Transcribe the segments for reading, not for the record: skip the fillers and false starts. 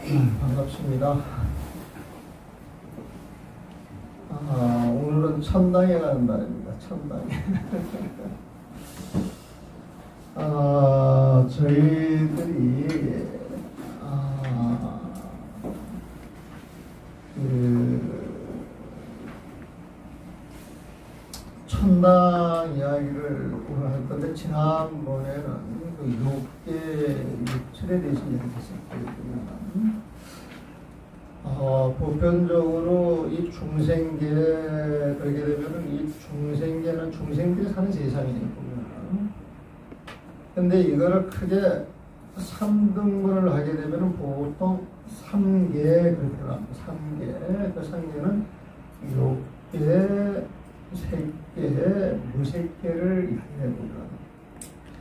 반갑습니다. 오늘은 천당에 가는 날입니다. 천당에. 저희들이 천당 이야기를 오늘 할 건데, 지난번에는 그 6개 6철에 대해서 이야기했었거든요. 보편적으로 이 중생계 그러게 되면은 이 중생계는 중생들이 사는 세상이니까 보면. 근데 이거를 크게 3등분을 하게 되면은 보통 3개 그렇게 나옵니다. 3개. 그 3개는 6개, 3개, 무색계를 이야기해보면.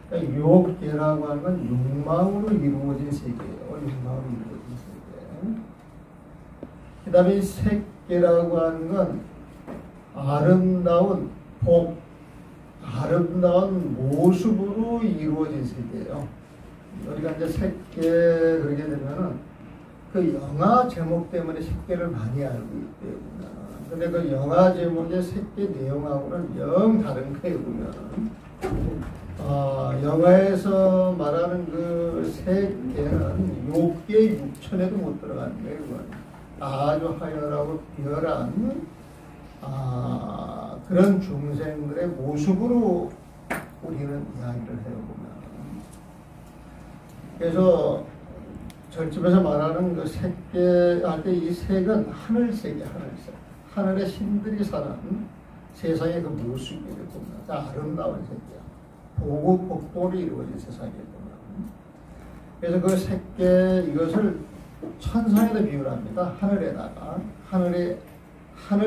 그러니까 6개라고 하는 건 육망으로 이루어진 세계예요. 육망으로 이루어진 세계. 그 다음에 이 색계라고 하는 건 아름다운 복, 아름다운 모습으로 이루어진 세계예요. 우리가 이제 색계 그러게 되면은 그 영화 제목 때문에 색계를 많이 알고 있대요. 근데 그 영화 제목의 색계 내용하고는 영 다른 거예요, 보면. 영화에서 말하는 그 색계는 6개 6천에도 못 들어가는 거예요, 그건. 아주 하열하고 비열한 그런 중생들의 모습으로 우리는 이야기를 해요, 보면. 그래서 절집에서 말하는 그 색계 할 때 이 색은 하늘색이야, 하늘색. 하늘의 신들이 사는 세상의 그 모습이에요, 보면. 아름다운 색이야. 보고 복도로 이루어진 세상이에요, 보면. 그래서 그 색계 이것을 천상에다 비유를 합니다. 하늘에다가. 하늘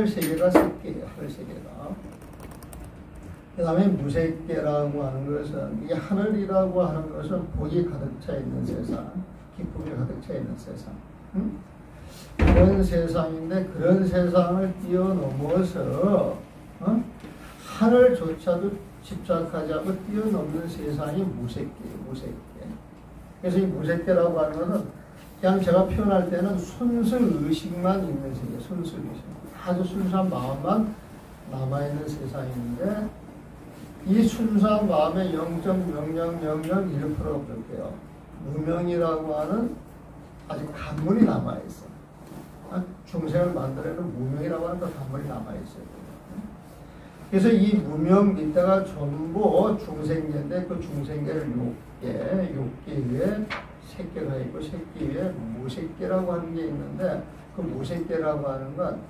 세계가 색계예요, 하늘 세계가. 그 다음에 무색계라고 하는 것은, 이 하늘이라고 하는 것은 복이 가득 차 있는 세상, 기쁨이 가득 차 있는 세상. 그런 세상인데, 그런 세상을 뛰어넘어서, 하늘조차도 집착하지 않고 뛰어넘는 세상이 무색계예요, 무색계. 그래서 이 무색계라고 하는 것은 그냥 제가 표현할 때는 순수 의식만 있는 세계, 순수 의식. 아주 순수한 마음만 남아있는 세상인데, 이 순수한 마음에 0.0001%가 부족해요. 무명이라고 하는 아직 간물이 남아있어. 중생을 만들어내는 무명이라고 하는 그 간물이 남아있어요. 그래서 이 무명 밑에가 전부 중생계인데, 그 중생계를 6개 위에 색계가 있고, 색계 위에 무색계라고 하는 게 있는데, 그 무색계라고 하는 건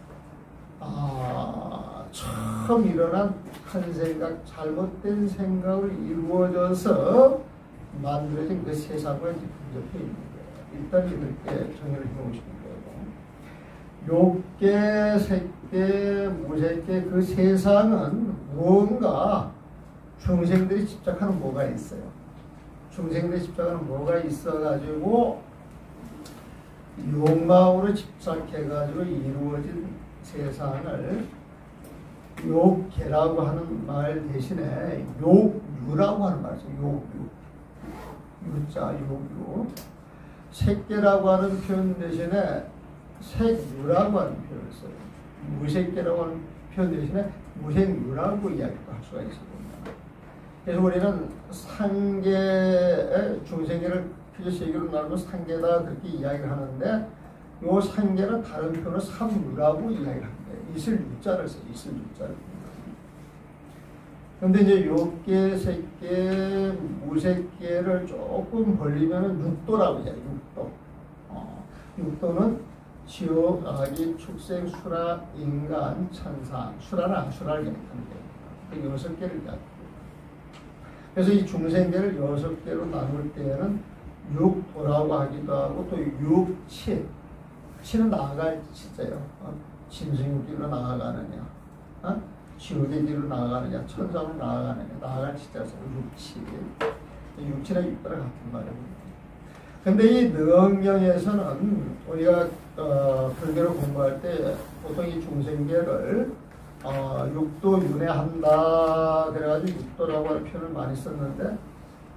처음 일어난 한 생각, 잘못된 생각을 이루어져서 만들어진 그 세상과 근접해 있는 거예요. 일단 이렇게 정의를 해놓으시는 거예요. 6개, 색계, 무색계, 그 세상은 무언가 중생들이 집착하는 뭐가 있어요. 중생들이 집착하는 뭐가 있어가지고 욕망으로 집착해가지고 이루어진 세상을 욕계라고 하는 말 대신에 욕유라고 하는 말이죠. 욕유. 유자, 욕유. 색계라고 하는 표현 대신에 색유라고 하는 표현을 써요. 무색계라고 하는 표현 대신에 무색유라고 이야기할 수가 있습니다. 그래서 우리는 상계의 중생계를 크게 세 개로 나누면 상계다 그렇게 이야기를 하는데, 이 상계는 다른 표현으로 삼유라고 이야기를 합니다. 있을 유자를 써요. 있을 유자를. 그런데 이제 6개, 색계, 무색계를 조금 벌리면 육도라고 해요. 육도. 육도는 지옥, 아기, 축생, 수라, 인간, 천사. 수라는 암수라를 얘기하는 거예요. 그 6개를 이야기합니다. 그래서 이 중생계를 6개로 나눌 때에는 육도라고 하기도 하고, 또 육치. 치는 나아갈 치자예요. 짐승의 길로 나아가느냐, 지옥의 길로 나아가느냐, 천상으로 나아가느냐, 나아갈 치자에서 육치. 육치나 육도랑 같은 말이에요. 근데 이 능경에서는 우리가 불교를 공부할 때 보통 이 중생계를 육도 윤회한다 그래가지고 육도라고 하는 표현을 많이 썼는데,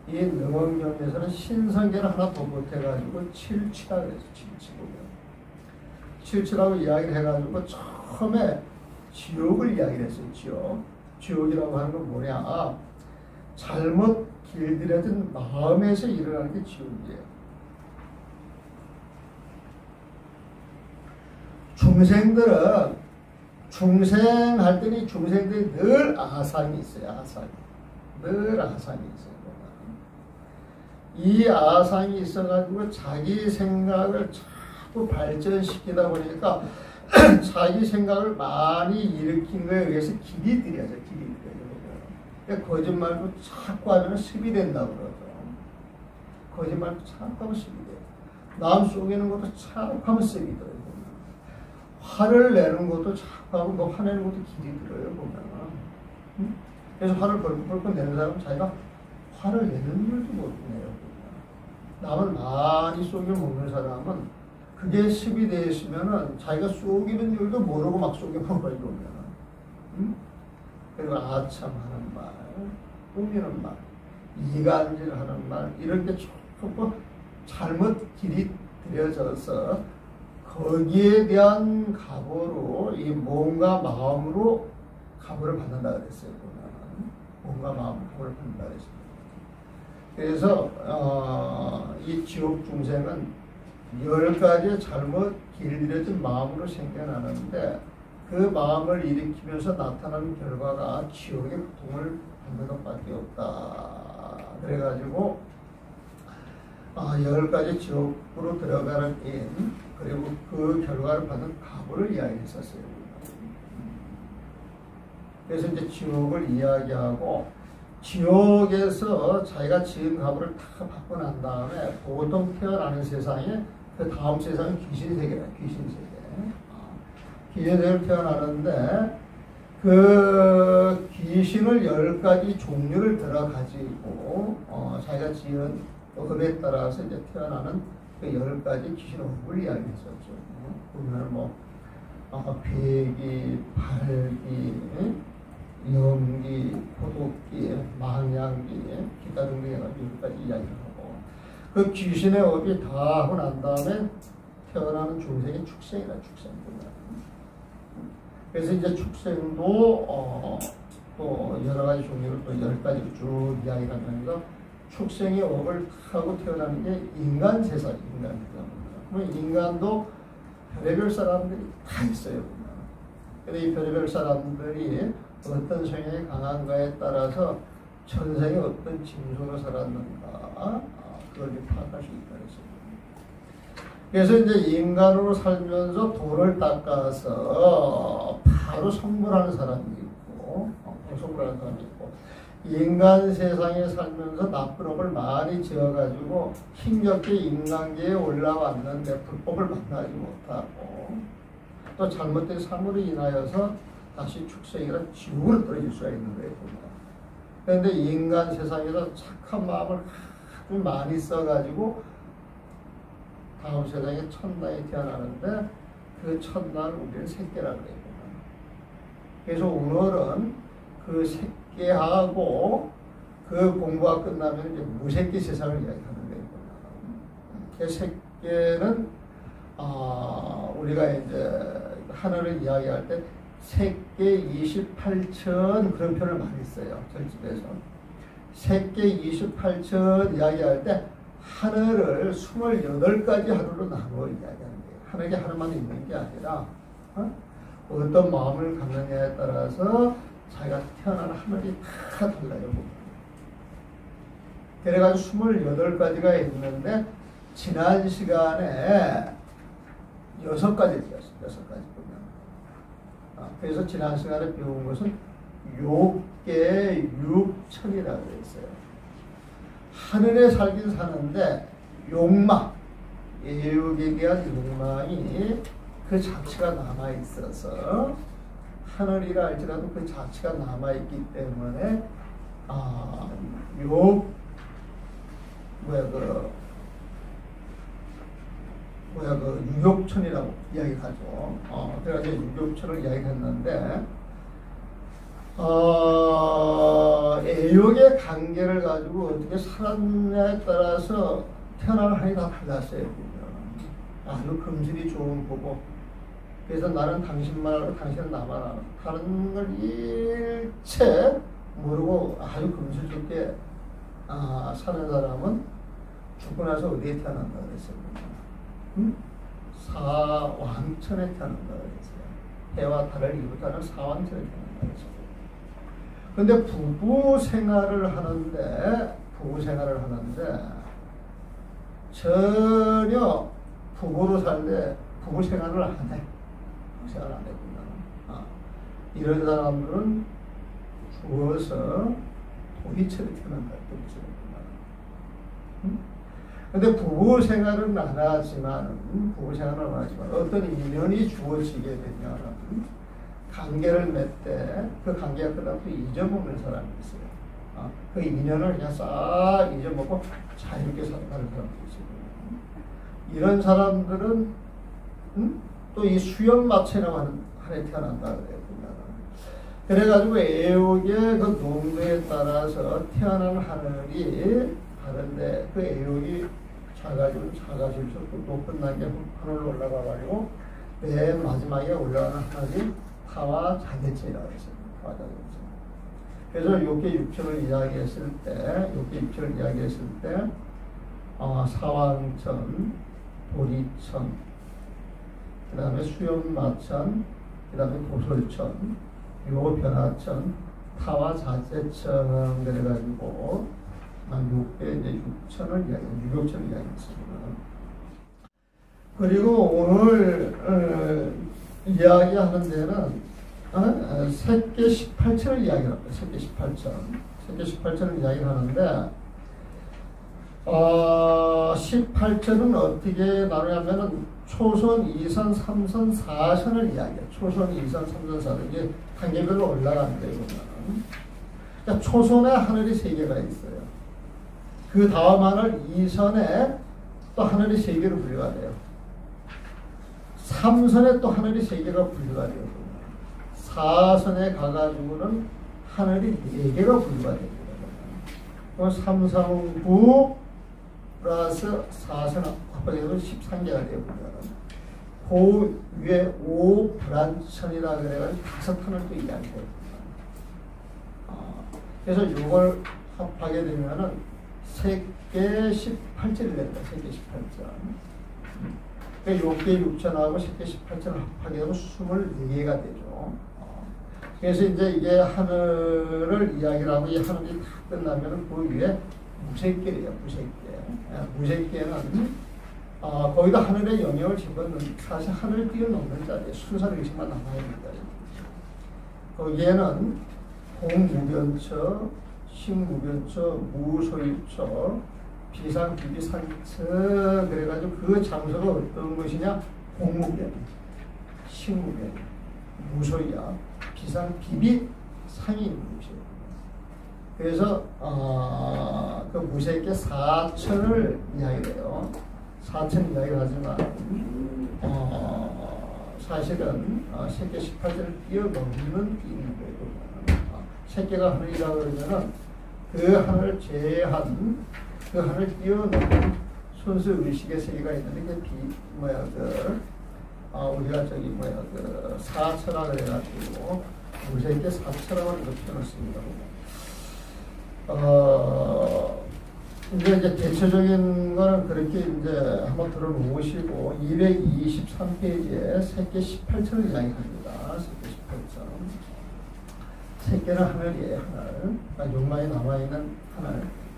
이 능원경에서는 신성계를 하나 더 보태가지고 칠치라 그래서 칠치고요. 칠치라고 이야기를 해가지고 처음에 지옥을 이야기를 했어요. 지옥이라고 하는 건 뭐냐? 잘못 길들여진 마음에서 일어나는 게 지옥이에요. 중생들은 중생할 때는 중생들이 늘 아상이 있어요. 늘 아상이 있어요. 이 아상이 있어가지고 자기 생각을 자꾸 발전시키다 보니까 자기 생각을 많이 일으킨 거에 의해서 길이 들여져. 거짓말도 자꾸 하면 습이 된다고 그러죠. 거짓말도 자꾸 하면 습이 돼요. 남 속이는 것도 자꾸 하면 습이 들어요. 화를 내는 것도 자꾸 하면 그 화내는 것도 길이 들어요. 보면. 그래서 화를 벌컥벌컥 내는 사람은 자기가 화를 내는 줄도 모르네요. 남을 많이 속여 먹는 사람은 그게 습이 되어 있으면은 자기가 속이는 줄도 모르고 막 속여 먹어요. 보면. 그리고 아참하는 말, 꾸미는 말, 이간질하는 말 이런 게 조금 잘못 길이 들여져서 거기에 대한 갑오로 이 몸과 마음으로 갑오를 받는다 그랬어요. 몸과 마음으로 갑오를 받는다 그랬습니다. 그래서 이 지옥 중생은 10가지 잘못 길들여진 마음으로 생겨나는데 그 마음을 일으키면서 나타나는 결과가 지옥의 고통을 받는 것밖에 없다. 그래가지고 10가지 지옥으로 들어가는 인 그리고 그 결과를 받는 갑오를 이야기했었어요. 그래서 이제 지옥을 이야기하고 지옥에서 자기가 지은 갑오를 다 받고 난 다음에 보통 태어나는 세상에 그 다음 세상은 귀신세계다. 귀신세계. 귀신세계를 태어나는데 그 귀신을 10가지 종류를 들어가지고 자기가 지은 업에 따라서 이제 태어나는 그 10가지 귀신 업을 이야기했었죠. 보면 뭐 배기, 발기, 염기, 포독기, 망양기, 기타 등등 해가지고 여기까지 이야기를 하고 그 귀신의 업이 다 하고 난 다음에 태어나는 중생이 축생이라 축생입니다. 그래서 이제 축생도 또 여러 가지 종류를 또 10가지로 쭉 이야기를 하면서 축생의 업을 타고 태어나는 게 인간 세상입니다. 그러면 인간도 별의별 사람들이 다 있어요. 근데 이 별의별 사람들이 어떤 성향이 강한가에 따라서 전생에 어떤 징조로 살았는가 그걸 파악할 수 있다 그랬습니다. 그래서 이제 인간으로 살면서 돌을 닦아서 바로 성불하는 사람이 있고 성불하는 사람이 있고 인간 세상에 살면서 나쁜 업을 많이 지어가지고 힘겹게 인간계에 올라왔는데 불법을 만나지 못하고 또 잘못된 사물로 인하여서 다시 축생이라 지옥으로 떨어질 수가 있는 거예요. 그런데 인간 세상에서 착한 마음을 아주 많이 써가지고 다음 세상에 천당에 태어나는데 그 천당을 우리는 새끼라고 해요. 그래서 오늘은 그 새끼하고 그 공부가 끝나면 이제 무새끼 세상을 이야기하는 거예요. 그 새끼는 우리가 이제 하늘을 이야기할 때 새끼 28천 그런 표현을 많이 써요. 절집에서. 새끼 28천 이야기할 때 하늘을 28가지 하루로 나누어 이야기하는 거예요. 하늘이 하루만 있는 게 아니라 어떤 마음을 갖느냐에 따라서 자기가 태어나는 하늘이 다 달라요. 그래가지고 28가지가 있는데 지난 시간에 6가지 되었어요. 6가지 보면. 그래서 지난 시간에 배운 것은 욕계 육천이라고 했어요. 하늘에 살긴 사는데 욕망, 애욕에 대한 욕망이 그 자체가 남아있어서 하늘이라 할지라도 그 자체가 남아있기 때문에 유욕천이라고 이야기하죠. 그래가지고 유욕천을 이야기했는데 애욕의 관계를 가지고 어떻게 살았냐에 따라서 태어날 한이 다 달랐어요. 아주 금슬이 좋은 거고, 그래서 나는 당신만 알고 당신은 나만 알아. 다른 걸 일체 모르고 아주 금슬 좋게 사는 사람은 죽고 나서 어디에 태어난다 그랬어요? 사왕천에 태어난다 그랬어요. 해와 달을 이루다는 사왕천에 태어난다 그랬어요. 근데 부부 생활을 하는데 전혀 부부로 살때 부부 생활을 안 해. 생활 안 했구나. 이런 사람들은 죽어서 도리처럼 태어난다. 근데 부부 생활은 안 하지만 어떤 인연이 주어지게 되면 관계를 맺되 그 관계가 끝나고 잊어먹는 사람이 있어요. 그 인연을 그냥 싹 잊어먹고 자유롭게 살아가는 사람도 있어요. 이런 사람들은 또 이 수염마취라고 하는 한에 태어난다 그래요. 그래가지고 애욕의 그 농도에 따라서 태어난 하늘이 다른데 그 애욕이 작아질수록 높은 단계 하늘로 올라가가지고 맨 마지막에 올라가는 하늘이 타와 자대체라고 했어요. 타와 자대체. 그래서 욕계 육천을 이야기했을 때 사왕천, 도리천, 그 다음에 수염마천, 그 다음에 도솔천, 요변화천, 타와 자재천 그래가지고 육계 이제 유격천을 이야기했습니다. 그리고 오늘 이야기하는 데는 세계 18천을 이야기합니다. 세계 18천을 이야기하는데 18천은 어떻게 나누냐면은 초선, 2선, 3선, 4선을 이야기해요. 초선, 2선, 3선, 4선 이게 단계별로 올라가는데 그러니까 초선에 하늘이 3개가 있어요. 그 다음 하늘 2선에 또 하늘이 3개로 분류가 돼요. 3선에 또 하늘이 3개가 분류가 돼요. 4선에 가가지고는 하늘이 4개가 분류가 됩니다. 그럼 3, 4, 9 플러스 4선 합하게되면 13개가 되고 그 위에 5 불안천이라 그래가지고 5하늘 또 이야기해요. 그래서 이걸 합하게 되면은 세계 18천이 된다. 세계 18천. 그러니까 6개 6천하고 세계 18천을 합하게 되면 24개가 되죠. 그래서 이제 이게 하늘을 이야기를 하고 이 하늘이 다 끝나면은 그 위에 무색계예요. 무색계는 거기다 하늘의 영역을 집어넣는 사실 하늘을 뛰어넘는 자리에 순서를 의식만 남아야 됩니다. 거기에는 공무변처, 식무변처, 무소유처, 비상비비상처 그래가지고 그 장소가 어떤 것이냐? 공무변, 식무변, 무소유야, 비상비비상이 있는 것이에요. 그래서 그 무색계 4천을 이야기해요. 4천 이야기를 하지만 사실은 세계 18천을 뛰어넘는 있는 거예요. 세계가 하늘이라고 그러면은 그 하늘을 제한 그 하늘을 뛰어넘는 순수 의식의 세계가 있는데 우리가 사천라 그래가지고 무색계 4천라고 하는 걸 표현했습니다. 이제 대체적인 거는 그렇게 이제 한번 들어놓으시고 223페이지에 세계 18천을 이야기합니다. 세계 18천. 세계는 하늘이에요. 하늘. 그러니까 욕망이 남아있는 하늘.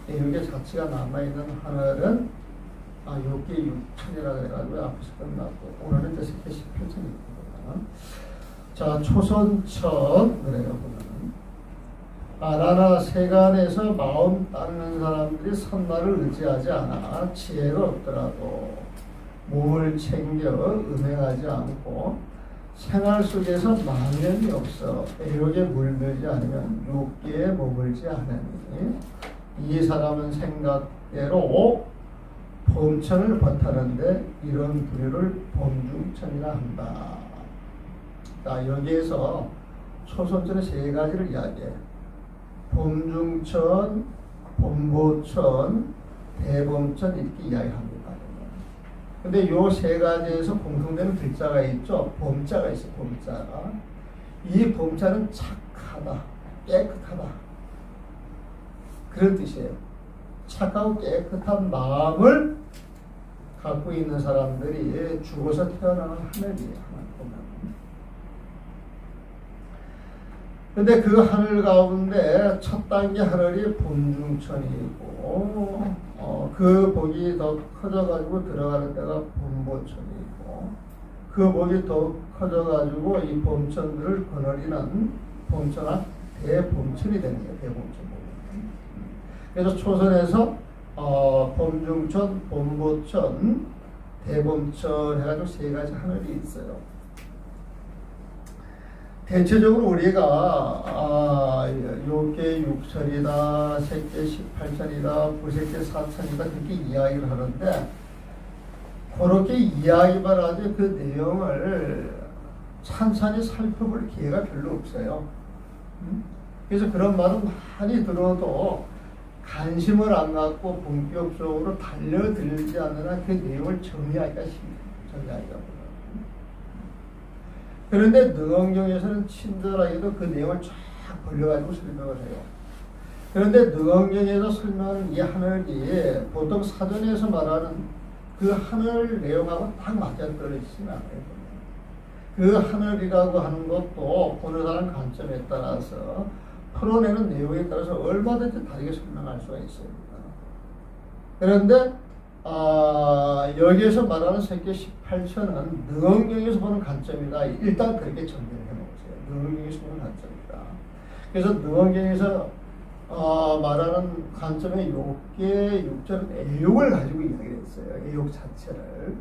애욕의 자체가 남아있는 하늘은 6개 6천이라 그래가지고 앞에서 끝났고 오늘은 이제 세계 18천입니다. 자, 초선천 그래요. 보면은. 나나 세간에서 마음 닦는 사람들이 선날을 의지하지 않아 지혜가 없더라도 몸을 챙겨 음행하지 않고 생활 속에서 만연이 없어 애욕에 물들지 않으면 육계에 머물지 않으니 이 사람은 생각대로 범천을 벗하는데 이런 부류를 범중천이라 한다. 자, 여기에서 초선천의 세 가지를 이야기해요. 범중천, 범보천, 대범천 이렇게 이야기합니다. 근데 요 세 가지에서 공통되는 글자가 있죠. 범자가 있어요. 범자가. 이 범자는 착하다, 깨끗하다. 그런 뜻이에요. 착하고 깨끗한 마음을 갖고 있는 사람들이 죽어서 태어나는 하늘이에요. 근데 그 하늘 가운데 첫 단계 하늘이 범중천이고, 그 복이 더 커져가지고 들어가는 데가 범보천이고, 그 복이 더 커져가지고 이 범천들을 거느리는 범천한 대범천이 되는 거예요. 대범천. 그래서 초선에서 범중천, 범보천, 대범천 해가지고 세 가지 하늘이 있어요. 대체적으로 우리가 요게 6천이다, 색계 18천이다, 부색계 4천이다 그렇게 이야기를 하는데 그렇게 이야기만 하지 그 내용을 찬찬히 살펴볼 기회가 별로 없어요. 그래서 그런 말은 많이 들어도 관심을 안 갖고 본격적으로 달려들지 않는 한 그 내용을 정리하기가 힘들어요. 그런데 능엄경에서는 친절하게도 그 내용을 쫙 벌려가지고 설명을 해요. 그런데 능엄경에서 설명하는 이 하늘이 보통 사전에서 말하는 그 하늘 내용하고 딱 맞아떨어지지는 않아요. 그 하늘이라고 하는 것도 보는 사람 관점에 따라서 풀어내는 내용에 따라서 얼마든지 다르게 설명할 수가 있습니다. 그런데 여기에서 말하는 색계 18천은 능엄경에서 보는 관점이다. 일단 그렇게 정리를 해놓으세요. 능엄경에서 보는 관점이다. 그래서 능엄경에서 말하는 관점의 욕계 6절은 애욕을 가지고 이야기를 했어요. 애욕 자체를.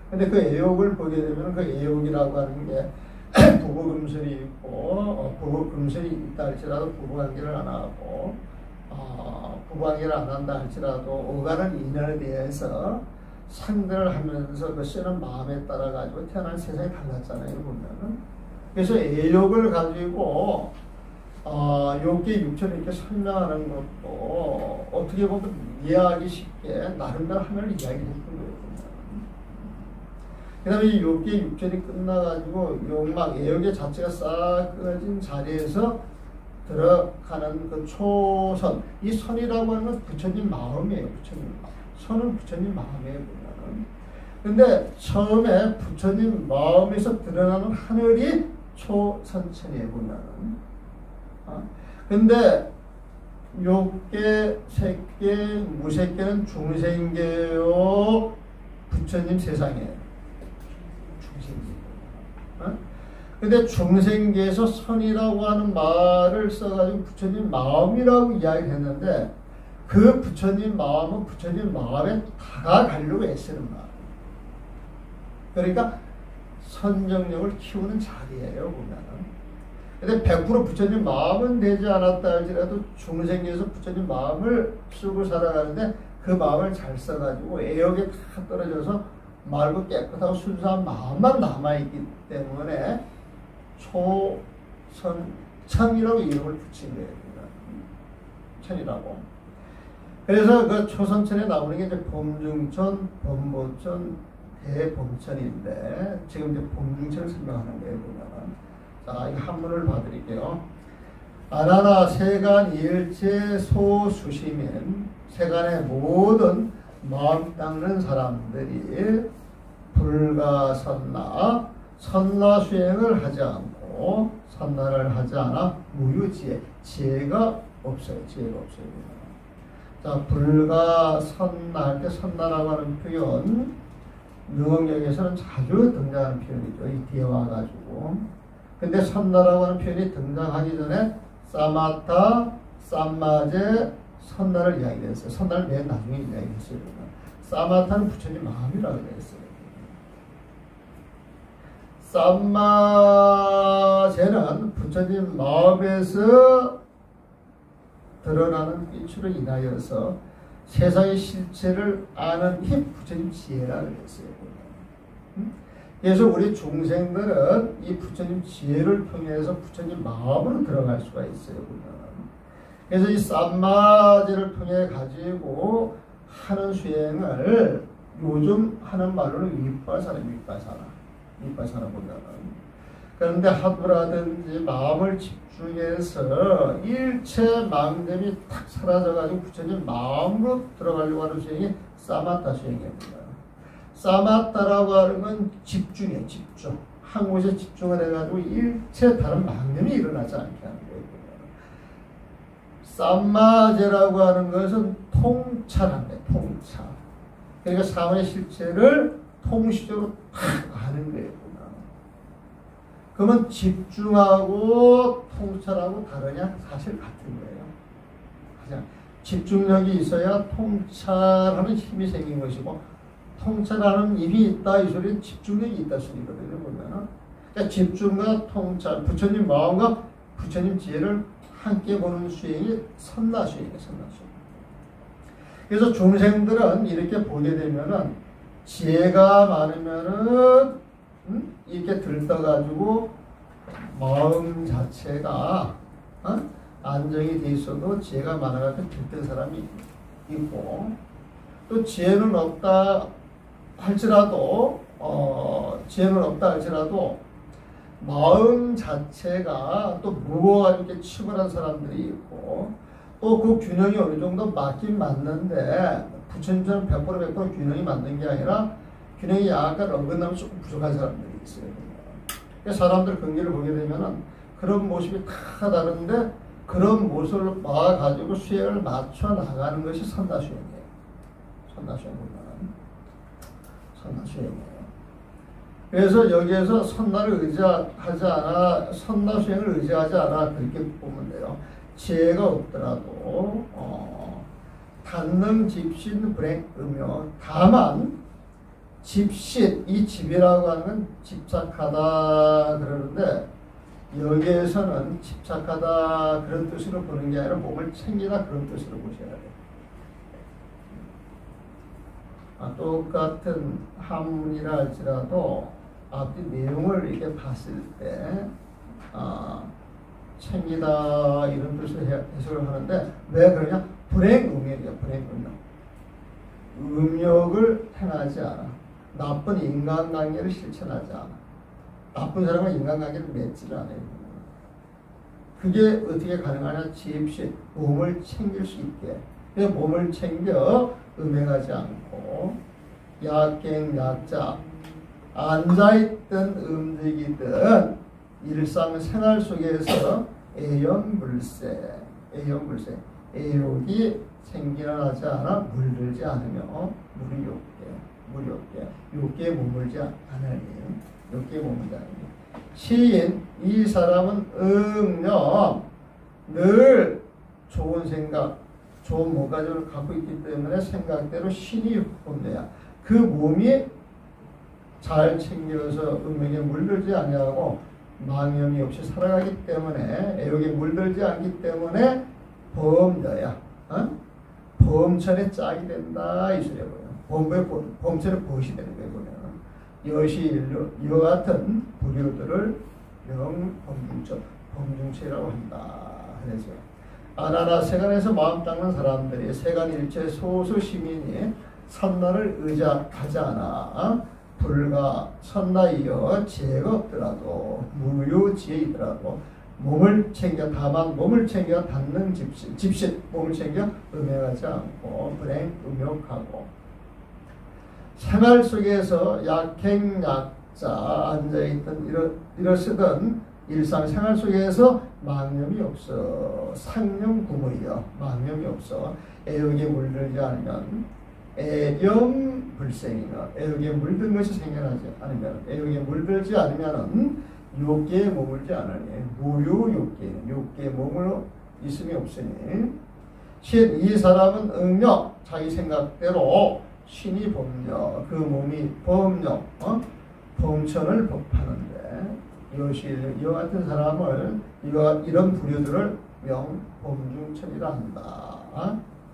근데 그 애욕을 보게 되면 그 애욕이라고 하는 게 부부금술이 있고, 부부금술이 있다 할지라도 부부관계를 안 하고, 부부관계를 안 한다 할지라도 오가는 인연에 대해서 상대를 하면서 그 쓰는 마음에 따라 가지고 태어난 세상이 달랐잖아요. 보면은. 그래서 애욕을 가지고 욕계 6천을 이렇게 설명하는 것도 어떻게 보면 이해하기 쉽게 나름대로 하늘을 이야기를 했던 거예요. 그 다음에 이 욕계 6천이 끝나가지고 욕망, 애욕의 자체가 싹 끊어진 자리에서 들어가는 그 초선, 이 선이라고 하는 건 부처님 마음이에요. 부처님 마음. 선은 부처님 마음이에요. 보면은. 근데 처음에 부처님 마음에서 드러나는 하늘이 초선천이에요. 보면은. 근데 욕계, 색계, 무색계는 중생계요. 부처님 세상이에요. 근데 중생계에서 선이라고 하는 말을 써가지고 부처님 마음이라고 이야기를 했는데 그 부처님 마음은 부처님 마음에 다가가려고 애쓰는 마음. 그러니까 선정력을 키우는 자리예요. 보면은. 근데 100% 부처님 마음은 되지 않았다 할지라도 중생계에서 부처님 마음을 쓰고 살아가는데 그 마음을 잘 써가지고 애욕에 다 떨어져서 맑고 깨끗하고 순수한 마음만 남아있기 때문에 초선천이라고 이름을 붙인 거예요. 천이라고. 그래서 그 초선천에 나오는 게 이제 범중천, 범보천, 대범천인데 지금 이제 범중천을 설명하는 거예요. 자, 이 한문을 봐드릴게요. 아나나 세간 일체 소수시민, 세간의 모든 마음 닦는 사람들이 불가선나, 선나 수행을 하지 않고 선나를 하지 않아 무유지혜, 지혜가 없어요. 지혜가 없어요. 자, 불가선나 할 때 선나라고 하는 표현 능엄경에서는 자주 등장하는 표현이죠. 이 뒤에 와가지고. 근데 선나라고 하는 표현이 등장하기 전에 사마타, 쌈마제, 선나를 이야기했어요. 선나를 맨 나중에 이야기했어요. 사마타는 부처님 마음이라고 했어요. 쌈마제는 부처님 마음에서 드러나는 빛으로 인하여서 세상의 실체를 아는 힘, 부처님 지혜라고 했어요. 그래서 우리 중생들은 이 부처님 지혜를 통해서 부처님 마음으로 들어갈 수가 있어요. 보면. 그래서 이 쌈마제를 통해 가지고 하는 수행을 요즘 하는 말로는 윗바사나 보면은. 그런데 하두라든지 마음을 집중해서 일체 망념이 탁 사라져가지고 부처님 마음으로 들어가려고 하는 수행이 사마타 수행입니다. 사마타라고 하는 건 집중이에요. 집중. 한 곳에 집중을 해가지고 일체 다른 망념이 일어나지 않게 하는 거예요. 쌈마제라고 하는 것은 통찰합니다. 통찰. 그러니까 사원의 실체를 통시적으로 탁 아는 거예요. 그러면 집중하고 통찰하고 다르냐? 사실 같은 거예요. 그냥 집중력이 있어야 통찰하는 힘이 생긴 것이고, 통찰하는 힘이 있다 이 소리는 집중력이 있다 소리거든요. 보면은. 그러니까 집중과 통찰, 부처님 마음과 부처님 지혜를 함께 보는 수행이 선나수행이에요. 선나수행. 그래서 중생들은 이렇게 보게 되면은 지혜가 많으면은 이렇게 들떠가지고 마음 자체가 안정이 돼 있어도 지혜가 많아가지고 들뜬 사람이 있고, 또 지혜는 없다 할지라도 마음 자체가 또 무거워가지고 이렇게 치밀한 사람들이 있고, 또 그 균형이 어느 정도 맞긴 맞는데 부처님처럼 100% 균형이 맞는 게 아니라 균형이 약간 어긋나면 조금 부족한 사람들이 있어요. 그러니까 사람들 경계를 보게 되면은 그런 모습이 다 다른데 그런 모습을 봐가지고 수행을 맞춰 나가는 것이 선다수행이에요. 선다수행이에요. 그래서 여기에서 선나를 의지하지 않아, 선나수행을 의지하지 않아 그렇게 보면 돼요. 지혜가 없더라도 단능 집신 불행음요. 다만 집신, 이 집이라고 하는 건 집착하다 그러는데 여기에서는 집착하다 그런 뜻으로 보는 게 아니라 몸을 챙기다 그런 뜻으로 보셔야 돼요. 똑같은 한문이라 할지라도 앞뒤 내용을 이렇게 봤을 때 챙기다 이런 뜻으로 해석을 하는데 왜 그러냐? 불행음욕이야. 불행음욕. 음욕을 행하지 않아. 나쁜 인간관계를 실천하지 않아. 나쁜 사람과 인간관계를 맺지를 않아요. 그게 어떻게 가능하냐? 집시, 몸을 챙길 수 있게. 그래서 몸을 챙겨 음행하지 않고 약갱, 약자, 앉아있든 움직이든 일상생활 속에서 애연물세, 애욕이 생기나 하지 않아 물들지 않으며 물이 욕계에 머물지 않으니 시인 이 사람은 응념 늘 좋은 생각 좋은 몸가짐을 갖고 있기 때문에 생각대로 신이 뽐내야 그 몸이 잘 챙겨서 음행에 물들지 아니하고 망념이 없이 살아가기 때문에 애욕에 물들지 않기 때문에 범여야 범천에 짝이 된다 이 소리야 보여. 범천에 벗이 되는 거예요. 보면 여시일류 이와 같은 불효들을 범중체라고 한다. 그래서 아나나 세간에서 마음 닦는 사람들이 세간일체 소수 시민이 선나를 의지하지 않아 불가 선나이여 지혜가 없더라도 무유지혜이더라도 다만 몸을 챙겨 닿는 집신 몸을 챙겨 음행하지 않고 불행 음욕하고 생활 속에서 약행약자 앉아있던 이러시던 일상생활 속에서 망념이 없어 상념구무이여 망념이 없어 애욕에 물들지 않으면 애염불생이며 애욕에 물든 것이 생겨나지 않으면 애욕에 물들지 않으면 욕계에 머물지 않으니 욕계에 머물러 있음이 없으니 이 사람은 응력 자기 생각대로 신이 범력 그 몸이 범력 범천을 법하는데 이와 같은 사람을 이런 불효들을 범중천이라 한다.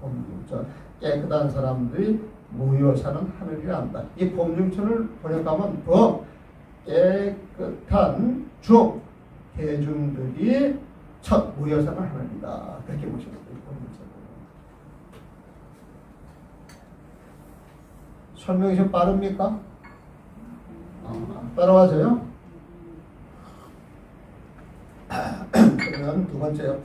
범중천 깨끗한 사람들이 모여 사는 하늘이라 한다. 이 범중천을 번역하면 깨끗한 대중들이 첫 모여서는 하나입니다. 그렇게 보시면 돼요. 설명이 좀 빠릅니까? 따라와줘요? 그러면 두 번째요.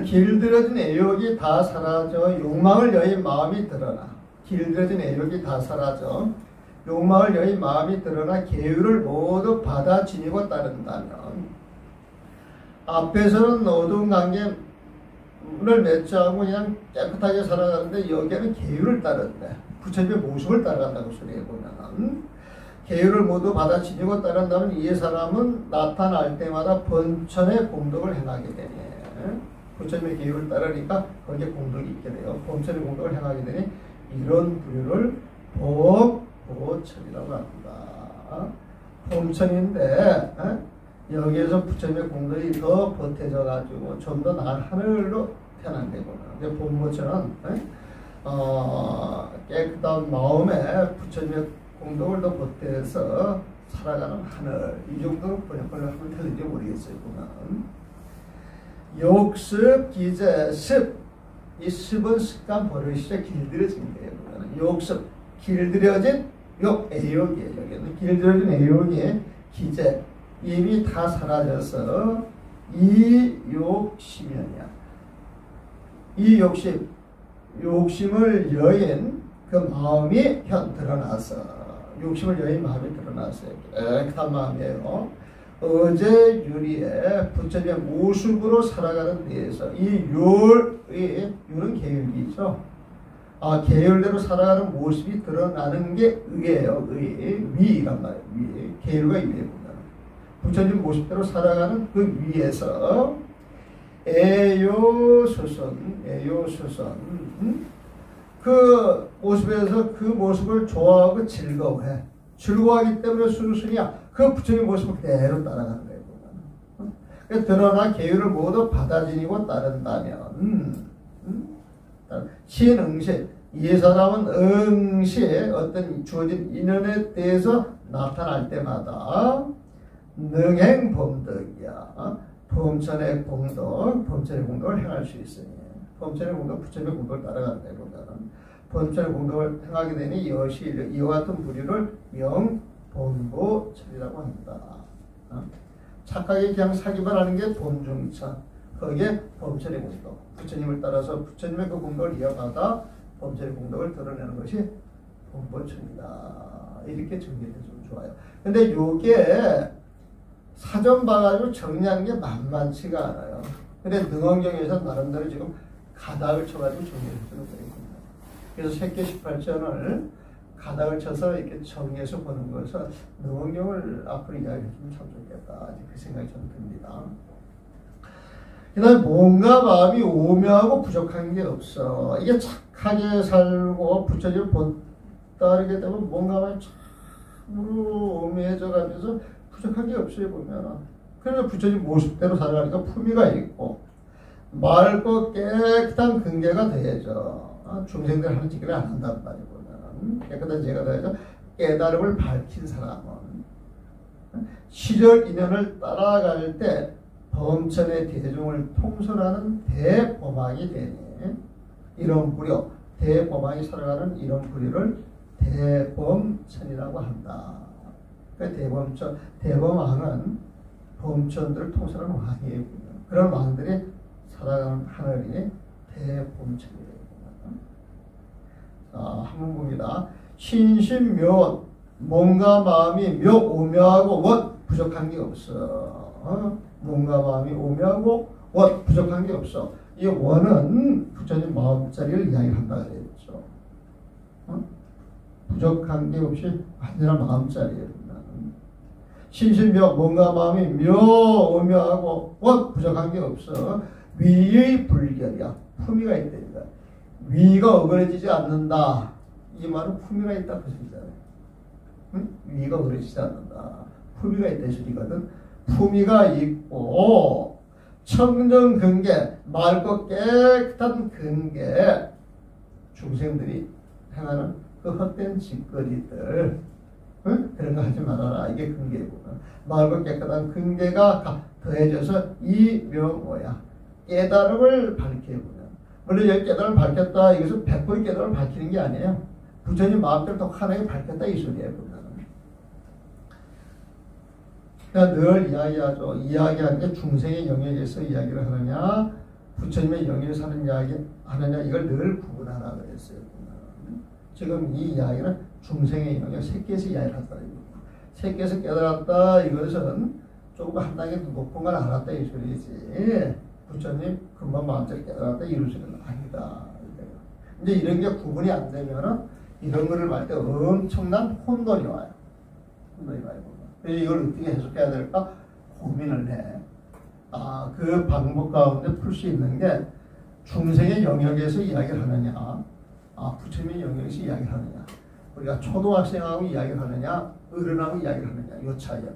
길들여진 애욕이 다 사라져 욕망을 여인 마음이 드러나. 길들여진 애욕이 다 사라져 욕망을 여인 마음이 드러나 계율을 모두 받아 지니고 따른다면, 앞에서는 어두운 관계를 맺지하고 그냥 깨끗하게 살아가는데 여기에는 계율을 따른대. 부처님의 모습을 따라간다고 소리해보면, 계율을 모두 받아 지니고 따른다면 이 사람은 나타날 때마다 번천의 공덕을 행하게 되네. 부처님의 계율을 따르니까 거기에 공덕이 있게 돼요. 번천의 공덕을 행하게 되니 이런 부류를 법보천이라고 합니다. 본천인데 여기에서 부처님의 공덕이 더 보태져 가지고 좀 더 나은 하늘로 태어난 거구나. 근데 본보천은 깨끗한 마음에 부처님의 공덕을 더 보태서 살아가는 하늘, 이 정도로 번역을 하면 되는지 모르겠어요. 보면 욕습, 기재, 습, 이 습은 습관 버릇이죠. 길들여진 거예요. 욕습, 길들여진 애욕이에요. 여기는 길들여진 애욕이 기재, 이미 다 사라져서 이 욕심이냐. 이 욕심을 여인 그 마음이 드러나서, 욕심을 여인 마음이 드러났어요. 깨끗한 마음이에요. 어제 유리에 부처님의 모습으로 살아가는 데에서 이 율은 계율이죠. 계율대로 살아가는 모습이 드러나는 게 의예요. 위란 말이에요. 위. 계율과 위에 보면 부처님 모습대로 살아가는 그 위에서 애요수선 그 모습에서 그 모습을 좋아하고 즐거워해. 즐거워하기 때문에 순순이야. 그 부처님 모습을 그대로 따라가는 거예요. 드러나 계율을 모두 받아들이고 따른다면, 신응시, 이 사람은 응시에 어떤 주어진 인연에 대해서 나타날 때마다 능행범덕이야. 범천의 공덕을 행할 수 있으니, 범천의 공덕, 부처님의 공덕을 따라간다. 보다는 범천의 공덕을 행하게 되니 이와 같은 부류를 명본보천이라고 합니다. 착하게 그냥 사기만 하는 게 본중천, 거기에 범천의 공덕, 부처님을 따라서 부처님의 그 공덕을 이어받아 범천의 공덕을 드러내는 것이 본보천이다. 이렇게 정리해주면 좋아요. 근데 요게 사전 봐가지고 정리하는 게 만만치가 않아요. 근데 능언경에서 나름대로 지금 가닥을 쳐가지고 정리해주는 거예요. 그래서 색계 18전을 가닥을 쳐서 이렇게 정리해서 보는 것은 능언경을 앞으로 이야기해주면 참 좋겠다. 그 생각이 저는 듭니다. 그 다음에 몸과 마음이 오묘하고 부족한 게 없어. 이게 착하게 살고 부처님을 따르게 되면 몸과 마음이 참으로 오묘해져 가면서 부족한 게 없어요. 보면. 그래서 부처님 모습대로 살아가니까 품위가 있고 맑고 깨끗한 근계가 더해져. 중생들 하는 짓을 안 한단 말이에요. 깨끗한 죄가 더해져 깨달음을 밝힌 사람은 시절 인연을 따라갈 때 범천의 대중을 통솔하는 대범왕이 되니, 이런 부류, 대범왕이 살아가는 이런 부류를 대범천이라고 한다. 그러니까 대범왕은 범천들을 통솔하는 왕이에요. 그런 왕들이 살아가는 하늘이 대범천이에요. 한번 봅니다. 신신묘, 몸과 마음이 오묘하고 원 부족한 게 없어. 몸과 마음이 오묘하고 원 부족한 게 없어. 이 원은 부처님 마음자리를 이야기한다 그랬죠. 부족한 게 없이 완전한 마음자리예요. 신신묘, 몸과 마음이 오묘하고 원 부족한 게 없어. 위의 불결이야. 품위가 있다니까. 위가 어그러지지 않는다. 이 말은 품위가 있다 그 소리잖아요. 응? 위가 어그러지지 않는다. 품위가 있다 이 소리거든. 품위가 있고 청정 근계, 맑고 깨끗한 근계, 중생들이 행하는 그 헛된 짓거리들, 응? 그런 거 하지 말아라. 이게 근계고. 맑고 깨끗한 근계가 더해져서 이 명호야. 깨달음을 밝혀보면. 물론 여기 깨달음을 밝혔다. 이것은 100% 깨달음을 밝히는 게 아니에요. 부처님 마음대로 독하게 밝혔다 이 소리예요. 그러니까 늘 이야기하죠. 이야기하는 게 중생의 영역에서 이야기를 하느냐, 부처님의 영역에서 하는 이야기 하느냐, 이걸 늘 구분하라 그랬어요. 지금 이 이야기는 중생의 영역, 새끼에서 이야기를 한다. 새끼에서 깨달았다. 이것은 조금 한 단계 높은 걸 알았다 이 소리지. 부처님 금방 마음대로 깨달았다 이런 소리는 아니다. 이제 이런 게 구분이 안 되면은 이런 거를 말 때 엄청난 혼돈이 와요. 혼돈이 와요. 그래서 이걸 어떻게 해석해야 될까 고민을 해. 그 방법 가운데 풀 수 있는 게 중생의 영역에서 이야기를 하느냐, 부처님의 영역에서 이야기를 하느냐, 우리가 초등학생하고 이야기를 하느냐, 어른하고 이야기를 하느냐, 이 차이야.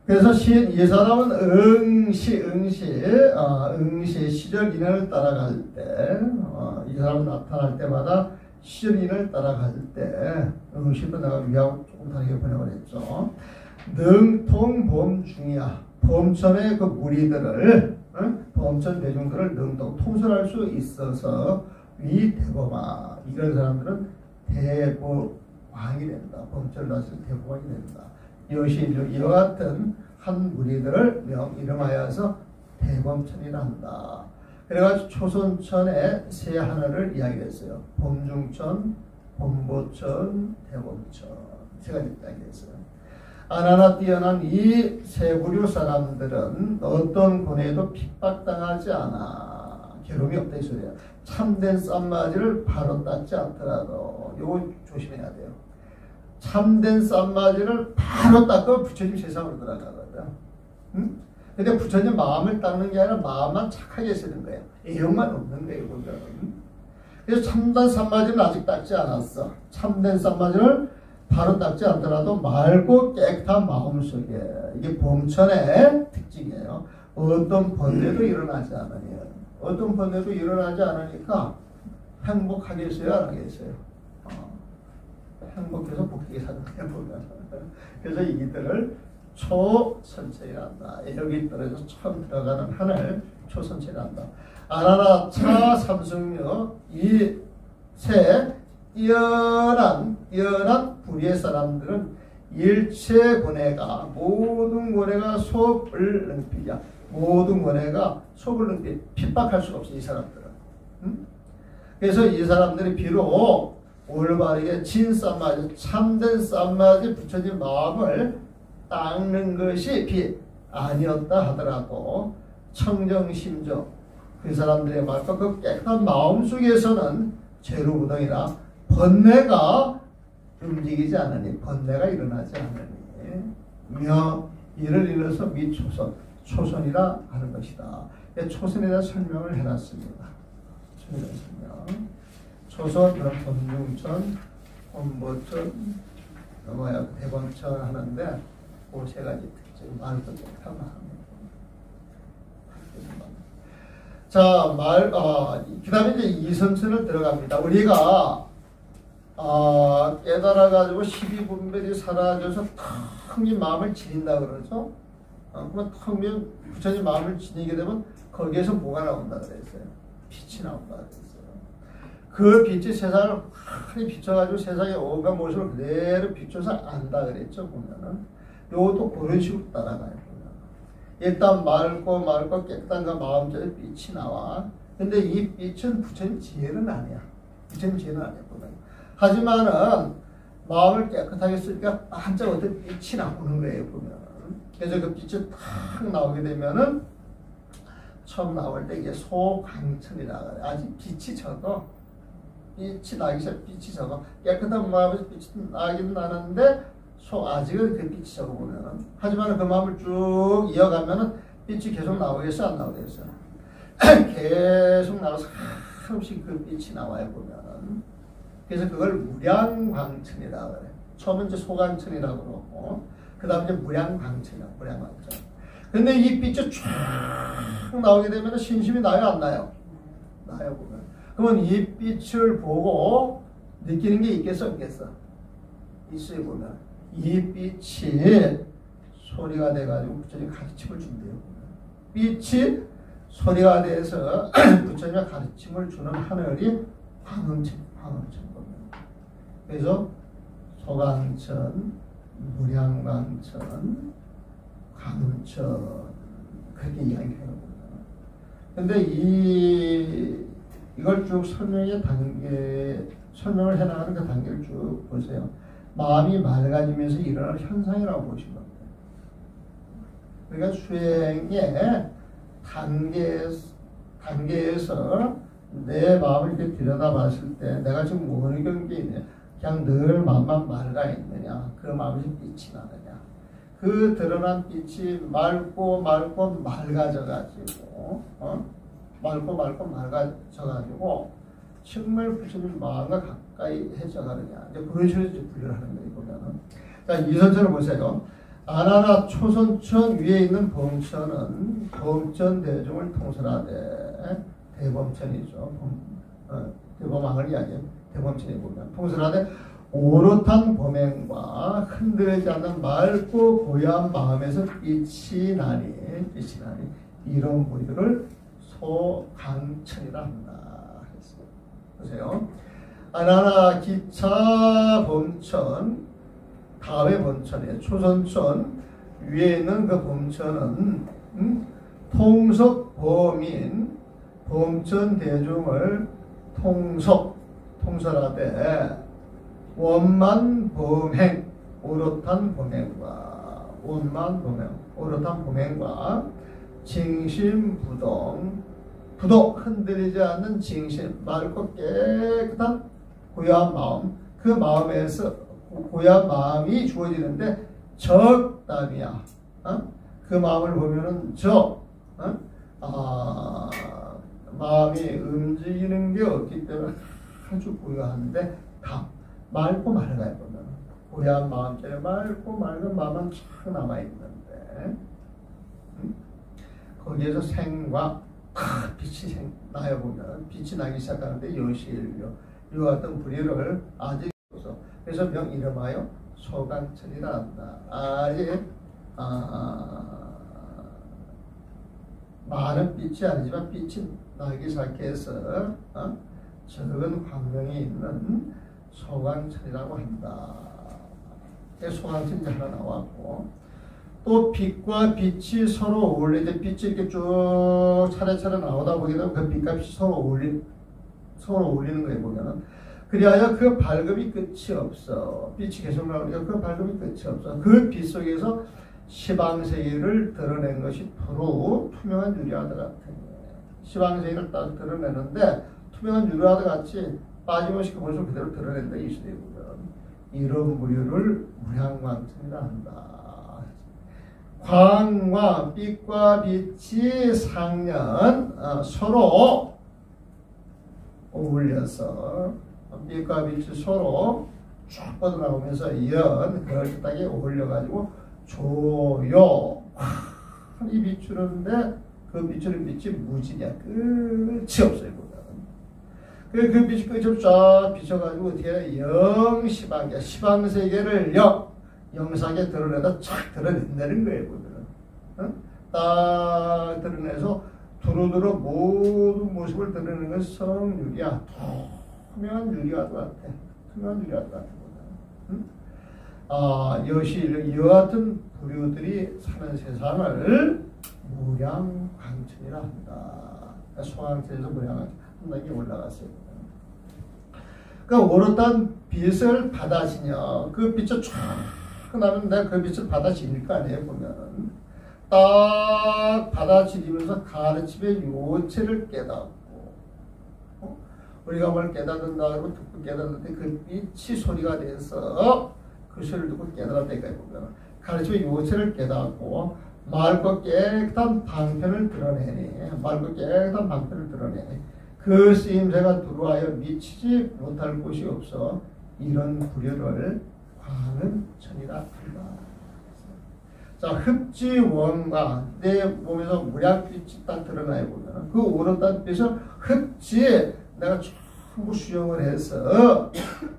그래서 이 사람은 응시 시절 인연을 따라갈 때, 이 사람은 나타날 때마다 시절 인연을 따라갈 때, 응시도 내가 위하고 조금 다르게 번역을 했죠. 능통 범중이야. 범천의 그 무리들을, 범천 대중들을 능통 통솔할 수 있어서 위대범아. 이런 사람들은 대보왕이 된다. 범천을 다스릴 대보왕이 된다. 이것이 이와 같은 한 무리들을 이름하여서 대범천이라 한다. 그래가지고 초선천의 세 하나를 이야기했어요. 범중천, 범보천, 대범천. 세 가지 이야기했어요. 하나하나 뛰어난 이 세 부류 사람들은 어떤 고뇌에도 핍박당하지 않아. 괴로움이 없다 이 소리야. 참된 쌈맞이를 바로 닦지 않더라도 이거 조심해야 돼요. 참된 쌈맞이를 바로 닦고 부처님 세상으로 들어가거든. 응? 근데 부처님 마음을 닦는 게 아니라 마음만 착하게 쓰는 거예요. 애용만 없는 거예요. 보면. 그래서 참된 쌈맞이는 아직 닦지 않았어. 참된 쌈맞이를 바로 닦지 않더라도 맑고 깨끗한 마음속에 이게 범천의 특징이에요. 어떤 번뇌도 일어나지 않으니 어떤 번뇌도 일어나지 않으니까 행복하겠어요? 안 하겠어요? 행복해서 복되게 사는 거야 보면. 그래서 이들을 초선체이란다. 여기 떨어져서 처음 들어가는 하늘 초선체이란다. 아나나 차 삼승묘 이 세 뛰어난 불의의 사람들은 일체 고뇌가 모든 고뇌가 속을 능피자. 모든 고뇌가 속을 능피 핍박할 수가 없어 이 사람들은. 그래서 이 사람들이 비록 올바르게 진쌈맞이 참된 쌈맞이 부처님 마음을 닦는 것이 아니었다 하더라도 청정심정 그 사람들의 말과 그 깨끗한 마음 속에서는 죄루부동이라 번뇌가 움직이지 않으니 번뇌가 일어나지 않으니 이를 일러서 미초선 초선이라 하는 것이다. 초선에 대한 설명을 해놨습니다. 설명. 초선, 그럼 범중천, 범보천, 대범천 하는데 그 세 가지 특징 말도 깨끗한 마음이에요. 자, 그 다음에 이제 이선천을 들어갑니다. 우리가 깨달아가지고 12분별이 사라져서 텅 마음을 지닌다 그러죠. 그러면 텅 빈 부처님 마음을 지니게 되면 거기에서 뭐가 나온다 그랬어요? 빛이 나온다 그랬어요. 그 빛이 세상을 환히 비춰가지고 세상의 온갖 모습을 그대로 비춰서 안다 그랬죠. 보면은 이것도 그런 식으로 따라가요. 보면. 일단 맑고 깨끗한 그 마음속에 빛이 나와. 근데 이 빛은 부처님 지혜는 아니야. 부처님 지혜는 아니야. 보면. 하지만은 마음을 깨끗하게 쓰니까 반짝 어떤 빛이 나오는 거예요. 보면. 그래서 그 빛이 탁 나오게 되면은 처음 나올 때 이게 소강천이라 그래. 아직 빛이 적어. 빛이 나기 시작 빛이 적어. 깨끗한 마음에서 빛이 나긴 나는데 아직은 그 빛이 적어 보면은. 하지만 그 마음을 쭉 이어가면은 빛이 계속 나오겠어 안 나오겠어? 계속 나와서 한없이 그 빛이 나와요 보면은. 그래서 그걸 무량광천이라 그래. 처음은 이제 소광천이라고 그러고 그 다음 이제 무량광천이야. 무량광천. 근데 이 빛이 쫙 나오게 되면 신심이 나요 안 나요? 나요 보면. 그 그러면 이 빛을 보고 느끼는 게 있겠어 없겠어? 있어요. 보면 이 빛이 소리가 돼가지고 부처님 가르침을 준대요. 빛이 소리가 돼서 부처님의 가르침을 주는 하늘이 황음천 겁니다. 그래서 소강천, 무량광천, 광음천 그렇게 이야기해요. 근데 이걸 쭉 설명을 해나가는 그 단계를 쭉 보세요. 마음이 맑아지면서 일어나는 현상이라고 보시면 됩니다. 그러니까 수행의 단계에서 내 마음을 이렇게 들여다봤을 때 내가 지금 어느 경계에 있냐, 그냥 늘 마음만 맑아 있느냐, 그 마음이 빛이 나느냐, 그 드러난 빛이 맑고 맑아져가지고 맑고 맑아져가지고 정말 부처님 마음과 가까이 해져가느냐, 이제 그런 식으로 분류를 하는 거예요. 보면은 자, 이선천을 보세요. 아나나 초선천 위에 있는 범천은 범천 대중을 통솔하되 대범천이죠. 대범왕을 이야기해요. 대범천에 보면 통솔하되 오롯한 범행과 흔들리지 않는 맑고 고요한 마음에서 빛이 나니 이런 부류를 소강천이라 한다. 보세요. 아나나 기차 범천, 다음의 범천이에요. 초선천 위에 있는 그 범천은 통속 범인 범천 대중을 통솔하되 원만 범행 오롯한 범행과 징심부동 흔들리지 않는 징심 맑고 깨끗한 고요한 마음, 그 마음에서 고요한 마음이 주어지는데 적답이야. 그 마음을 보면은 마음이 움직이는 게 없기 때문에 아주 고요한데 맑고 맑아요. 보면 고요한 마음처럼 맑고 맑은 마음은 쫙 남아있는데 거기에서 생과 빛이 나요. 보면 빛이 나기 시작하는데 여시일묘 이와 같은 부류를 아직 없어. 그래서 명 이름하여 소강천이라 한다. 아직 많은 빛이 아니지만 빛이 나기 시작해서 적은 광명이 있는 소강천이라고 한다. 소강천이 하나 나왔고, 또 빛과 빛이 서로 어울리는데 빛이 이렇게 쭉 차례차례 나오다 보게 되면 그 빛과 빛이 서로 어울리는 거예요. 보면은 그리하여 그 밝음이 끝이 없어. 빛이 계속 나오니까 그 밝음이 끝이 없어. 그 빛 속에서 시방세계를 드러낸 것이 도로 투명한 유리와도 같은 거예요. 시방세계를 딱 드러내는데 투명한 유리와도 같이 빠짐없이 그 모습을 그대로 드러낸다. 이 시대에 보면 이런 무류를 무량광천이라 한다. 광과 빛과 빛이 상년 서로 어울려서 빛과 빛이 서로 쭉 뻗어나오면서 그럴듯하게 어울려가지고 조요 이 비추는데 그 비추는 빛이 무지냐 끝이 없어요. 그 빛이 끝이 없이 쫙 비춰가지고 뒤에 영시방계 시방세계를 영상에 드러내다 착 드러낸다는 거예요. 보면은 딱 드러내서 두루두루 모든 모습을 드러내는 건 성유리야. 투명한 유리와도 같아. 이와 같은 부류들이 사는 세상을 무량광천이라 한다. 소강천에서 무량광천 한 단계 올라갔어요. 그러니까 오롯한 빛을 받아지냐, 그 빛을 쫙 나는데 그 빛을 받아들일 거 아니에요. 보면 딱 받아들이면서 가르침의 요체를 깨닫고 우리가 뭘 깨닫는다 그러면 듣고 깨닫는데 그 빛이 소리가 돼서 그 소리를 듣고 깨달았다니까. 보면 가르침의 요체를 깨닫고 맑고 깨끗한 방편을 드러내니 그 쓰임새가 들어와야 미치지 못할 곳이 없어 이런 부류를 광음천이라 한다. 자, 흡지원광 내 몸에서 무량빛이 딱 드러나요. 보면 그 오롯한 빛을 흡지 내가 전부 수용을 해서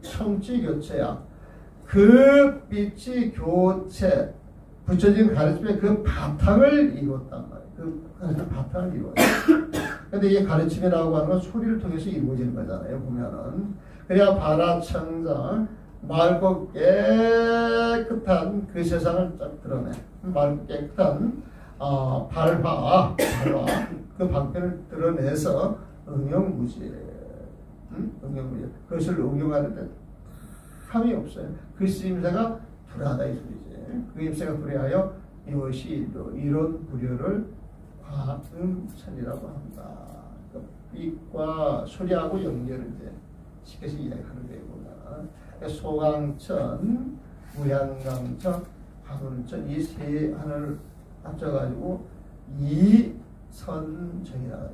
청지 교체야. 그 빛이 교체 부처님 가르침의 그 바탕을 이뤘단 말이에요. 그 가르침 바탕을 이뤘어요. 근데 이 가르침이라고 하는 건 소리를 통해서 이루어지는 거잖아요. 보면은 그래야 바라청정 맑고 깨끗한 그 세상을 딱 드러내. 맑고 깨끗한 발화 그 방편을 드러내서 응용무지. 응용무지. 그것을 응용하는데 함이 없어요. 그 쓰임새가 불하다 이 소리지. 그 임새가 불하여 이것이 이런 부류를 과음천이라고 한다. 그 빛과 소리하고 연결을 이제 시켜서 이야기하는 거예요. 소강천, 무량강천, 화둔천 이 세 하나를 합쳐가지고 이선정이라고 해요.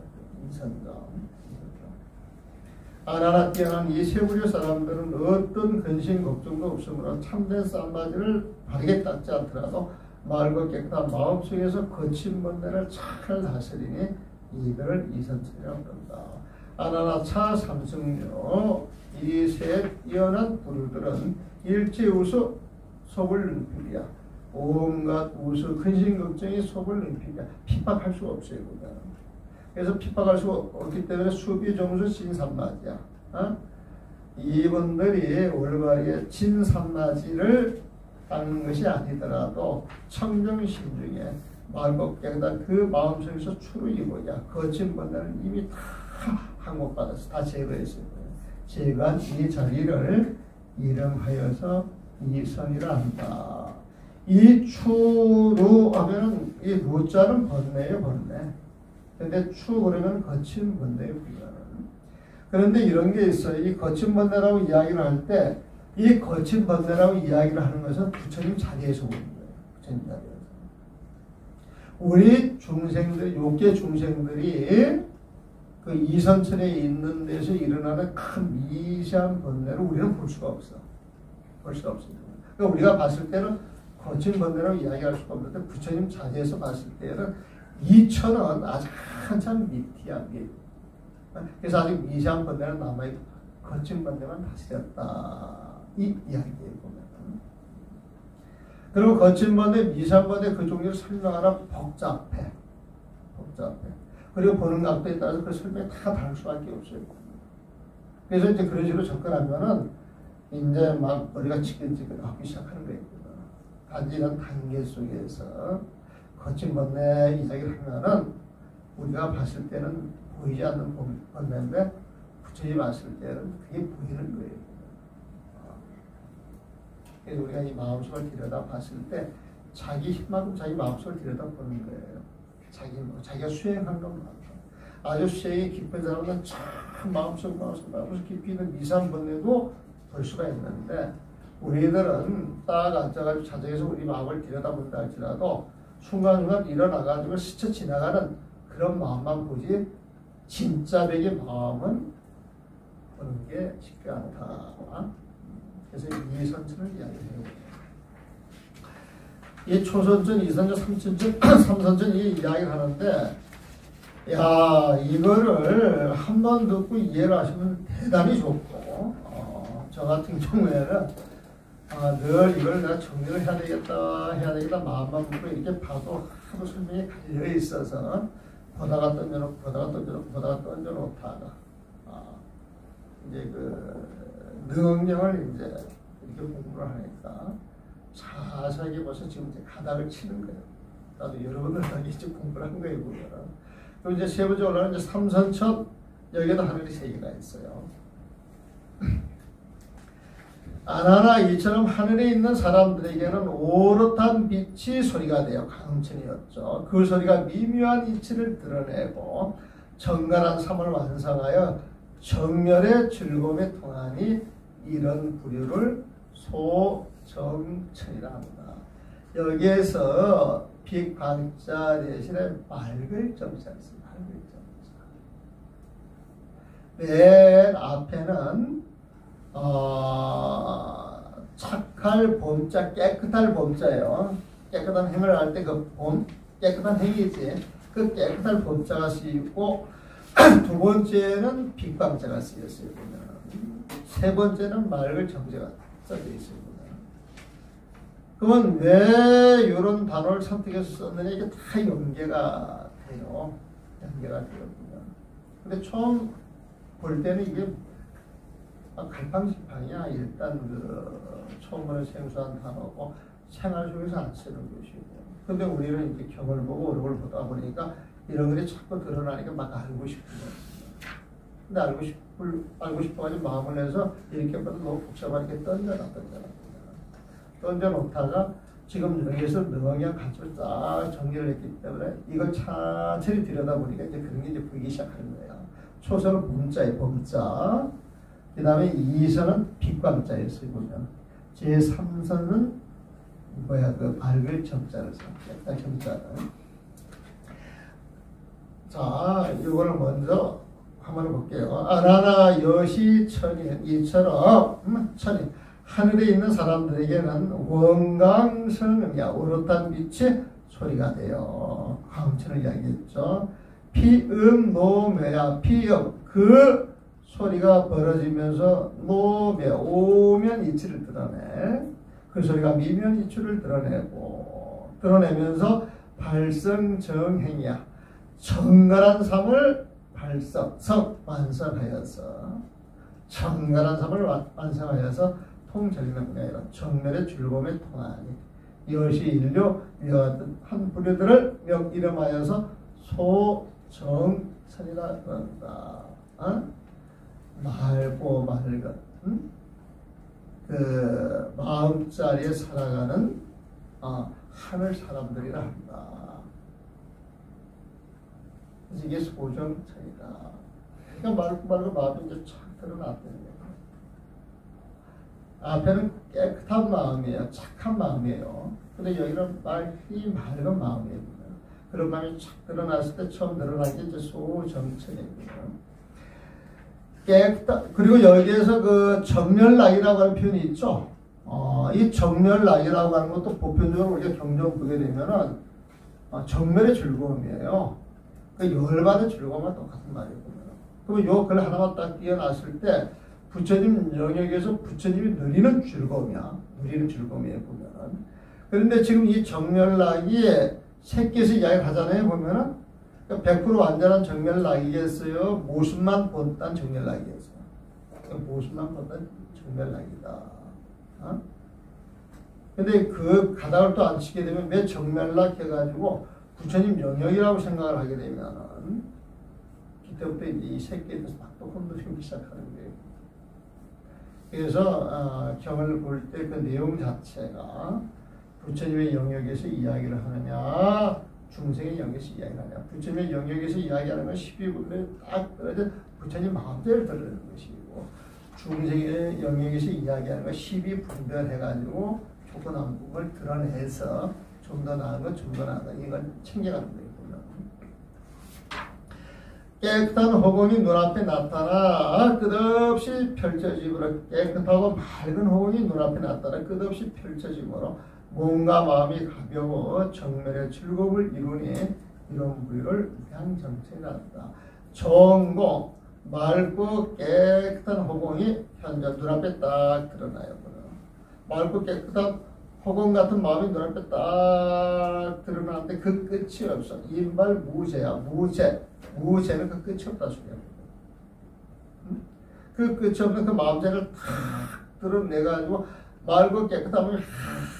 이선정. 아나나 뛰어난 이 세 부류 사람들은 어떤 근심 걱정도 없으므로 참된 쌈바지를 바르게 닦지 않더라도 맑고 깨끗한 마음속에서 거친 번뇌를 잘 다스리니 이들을 이선천이라고 한다. 아나나 차 삼승료 이 세 뛰어난 부류들은 일체우수 속을 능필이야. 온갖 우수 근심 걱정이 속을 능필이야. 핍박할 수가 없어요. 보면. 그래서 핍박할 수가 없기 때문에 수비 정수 진삼마지야. 이분들이 올바르게 진삼마지를 닦는 것이 아니더라도 청정심중에 맑고 깨끗한 그 마음속에서 추루이고야 거친 번뇌는 이미 다 항목받아서 다 제거했을 거예요. 제거한 이 자리를 이름하여서 이선이라 한다. 이 추루 하면은 이 루자는 번뇌예요, 번뇌. 근데 추 그러면 거친 번뇌예요, 우리가는. 그런데 이런 게 있어요. 이 거친 번뇌라고 이야기를 할 때 이 거친 번뇌라고 이야기를 하는 것은 부처님 자리에서 오는 거예요. 부처님 자리에서. 우리 중생들, 욕계 중생들이 그 이선천에 있는 데서 일어나는 큰 미세한 번뇌를 우리는 볼 수가 없어. 볼 수가 없습니다. 그러니까 우리가 봤을 때는 거친 번뇌라고 이야기할 수가 없는데 부처님 자리에서 봤을 때는 이천은 아주 한참 밑이야, 밑. 그래서 아직 미세한 번뇌는 남아있고 거친 번뇌만 다스렸다. 이 이야기에 보면. 그리고 거친 번뇌, 미세한 번뇌 그 종류를 설명하라 복잡해. 복잡해. 그리고 보는 각도에 따라서 그 설명이 다 다를 수밖에 없어요. 그래서 이제 그런 식으로 접근하면은 이제 막 머리가 지끈지끈하기 시작하는 거예요. 단지 이런 단계 속에서 거친 번뇌 이야기를 하면은 우리가 봤을 때는 보이지 않는 번뇌인데 부처님이 봤을 때는 그게 보이는 거예요. 그래서 우리가 이 마음속을 들여다 봤을 때 자기 힘만큼 자기 마음속을 들여다 보는 거예요. 자기가 수행한 것만큼. 아주 수행이 깊은 사람은 참 마음속 깊이 있는 미세한 번뇌도 볼 수가 있는데 우리들은 딱 앉아가지고 자정에서 우리 마음을 들여다본다 할지라도 순간순간 일어나가지고 스쳐 지나가는 그런 마음만 보지 진짜 백의 마음은 보는 게 쉽지 않다. 그래서 이선천을 이야기해요. 이 초선천, 이선천, 삼선천 이 이야기를 하는데 야 이거를 한 번 듣고 이해를 하시면 대단히 좋고 저 같은 경우에는 늘 이걸 내가 정리를 해야 되겠다 마음만 먹고 이렇게 봐도 하도 설명이 갈려 있어서 보다가 던져놓고 보다가 던져놓다가 이제 그 능력을 이제 이렇게 공부를 하니까 자세하게 벌써 지금 이제 가닥을 치는 거예요. 나도 여러분들 이제 공부를 한 거예요, 보면은. 그리고 이제 세 번째 올라가는 이제 삼선천, 여기에도 하늘이 세 개가 있어요. 아나나 이처럼 하늘에 있는 사람들에게는 오롯한 빛이 소리가 되어 강천이었죠. 그 소리가 미묘한 이치를 드러내고 정갈한 삶을 완성하여 정멸의 즐거움에 통하니 이런 부류를 소정천이라 합니다. 여기에서 빛광자 대신에 맑을 점자 있습니다. 맑을 점자. 맨 앞에는 착할 봄자, 깨끗할 봄자예요. 깨끗한 행을 할 때 그 봄, 깨끗한 행이지. 그 깨끗할 봄자가 쓰이고 두 번째는 빛광자가 쓰였어요. 보면 세 번째는 맑을 정제가 써져 있어요. 보면 그러면 왜 이런 단어를 선택해서 썼느냐 이게 다 연계가 돼요. 연계가 되거든요. 근데 처음 볼 때는 이게 갈팡질팡이야. 일단 처음으로 생소한 단어고 생활 속에서 안 쓰는 것이고. 근데 우리는 이제 경을 보고 어록을 보다 보니까 이런 것이 자꾸 드러나니까 막 알고 싶은 거예요. 근데 알고 싶어가지고 마음을 내서 이렇게 봐도 너무 복잡하게 던져놓다가 지금 여기서 능하게 가지고 딱 정리를 했기 때문에 이걸 천천히 들여다보니까 이제 그런 게 이제 보이기 시작하는 거예요. 초선은 범자에 범자. 그 다음에 이선은 빛광자에 쓰고요. 제3선은 맑을 정자를 써요. 정자를. 자, 이거를 먼저 한번 볼게요. 아나나 여시 천인 이처럼 천인 하늘에 있는 사람들에게는 원광성이야 오롯한 빛의 소리가 돼요. 광천을 이야기했죠. 피음노매야 피음 그 소리가 벌어지면서 노매 오면 이치를 드러내. 그 소리가 미면 이치를 드러내면서 발성정행이야. 정갈한 삶을 완성하여서 정갈한 삶을 완성하여서 통전명이 아니라 정멸의 즐거움에 통하니 이것이 인류 이와 같은 한 부류들을 명 이름하여서 소정선이라 그런다. 맑고 맑은 그 마음자리에 살아가는 하늘 사람들이라 한다. 이게 소정천이다. 그러니까 맑고 마음이 이제 착 드러났다는 거예요. 앞에는 깨끗한 마음이에요. 착한 마음이에요. 근데 여기는 맑은 마음이에요. 그런 마음이 착 드러났을 때 처음 드러난 게 이제 소정천이고요. 깨끗한, 그리고 여기에서 그 정멸락이라고 하는 표현이 있죠. 이 정멸락이라고 하는 것도 보편적으로 우리가 경전 보게 되면은 정멸의 즐거움이에요. 그 열받은 즐거움과 똑같은 말이에요. 그러면 요 글 하나만 딱 띄어놨을 때 부처님 영역에서 부처님이 누리는 즐거움이야. 누리는 즐거움이에요. 보면은. 그런데 지금 이 정멸락이 새끼에서 이야기를 하잖아요. 보면은 100% 완전한 정멸락이겠어요? 모습만 본딴 정멸락이겠어요? 모습만 본딴 정멸락이다. 근데 그 가닥을 또 안 치게 되면 왜 정멸락 해가지고 부처님 영역이라고 생각을 하게 되면은 그때부터 이 새끼에 대해서 막 또 혼돈시키기 시작하는 거예요. 그래서 경을 볼 때 그 내용 자체가 부처님의 영역에서 이야기를 하느냐 중생의 영역에서 이야기를 하냐. 부처님의 영역에서 이야기하는 건 12분에 딱 떨어져 부처님 마음대로 들으는 것이고 중생의 영역에서 이야기하는 건 12분별해가지고 조건한 부분을 드러내서 좀 더 나은 것, 좀 더 나은 것 이걸 챙겨가는 거예요. 깨끗한 허공이 눈앞에 나타나 끝없이 펼쳐지므로 깨끗하고 맑은 허공이 눈앞에 나타나 끝없이 펼쳐지므로 몸과 마음이 가벼워 정멸의 즐거움을 이루니 이런 부류를 무량정체라한다. 정공 맑고 깨끗한 허공이 현재 눈앞에 딱 드러나요. 맑고 깨끗한 허공 같은 마음이 눈앞에 딱 드러나는데 그 끝이 없어. 인발 무제야. 무제는 그 끝이 없다 소리야. 그 끝이 없는 그 마음제를 탁 드러내가지고 맑고 깨끗한 마음이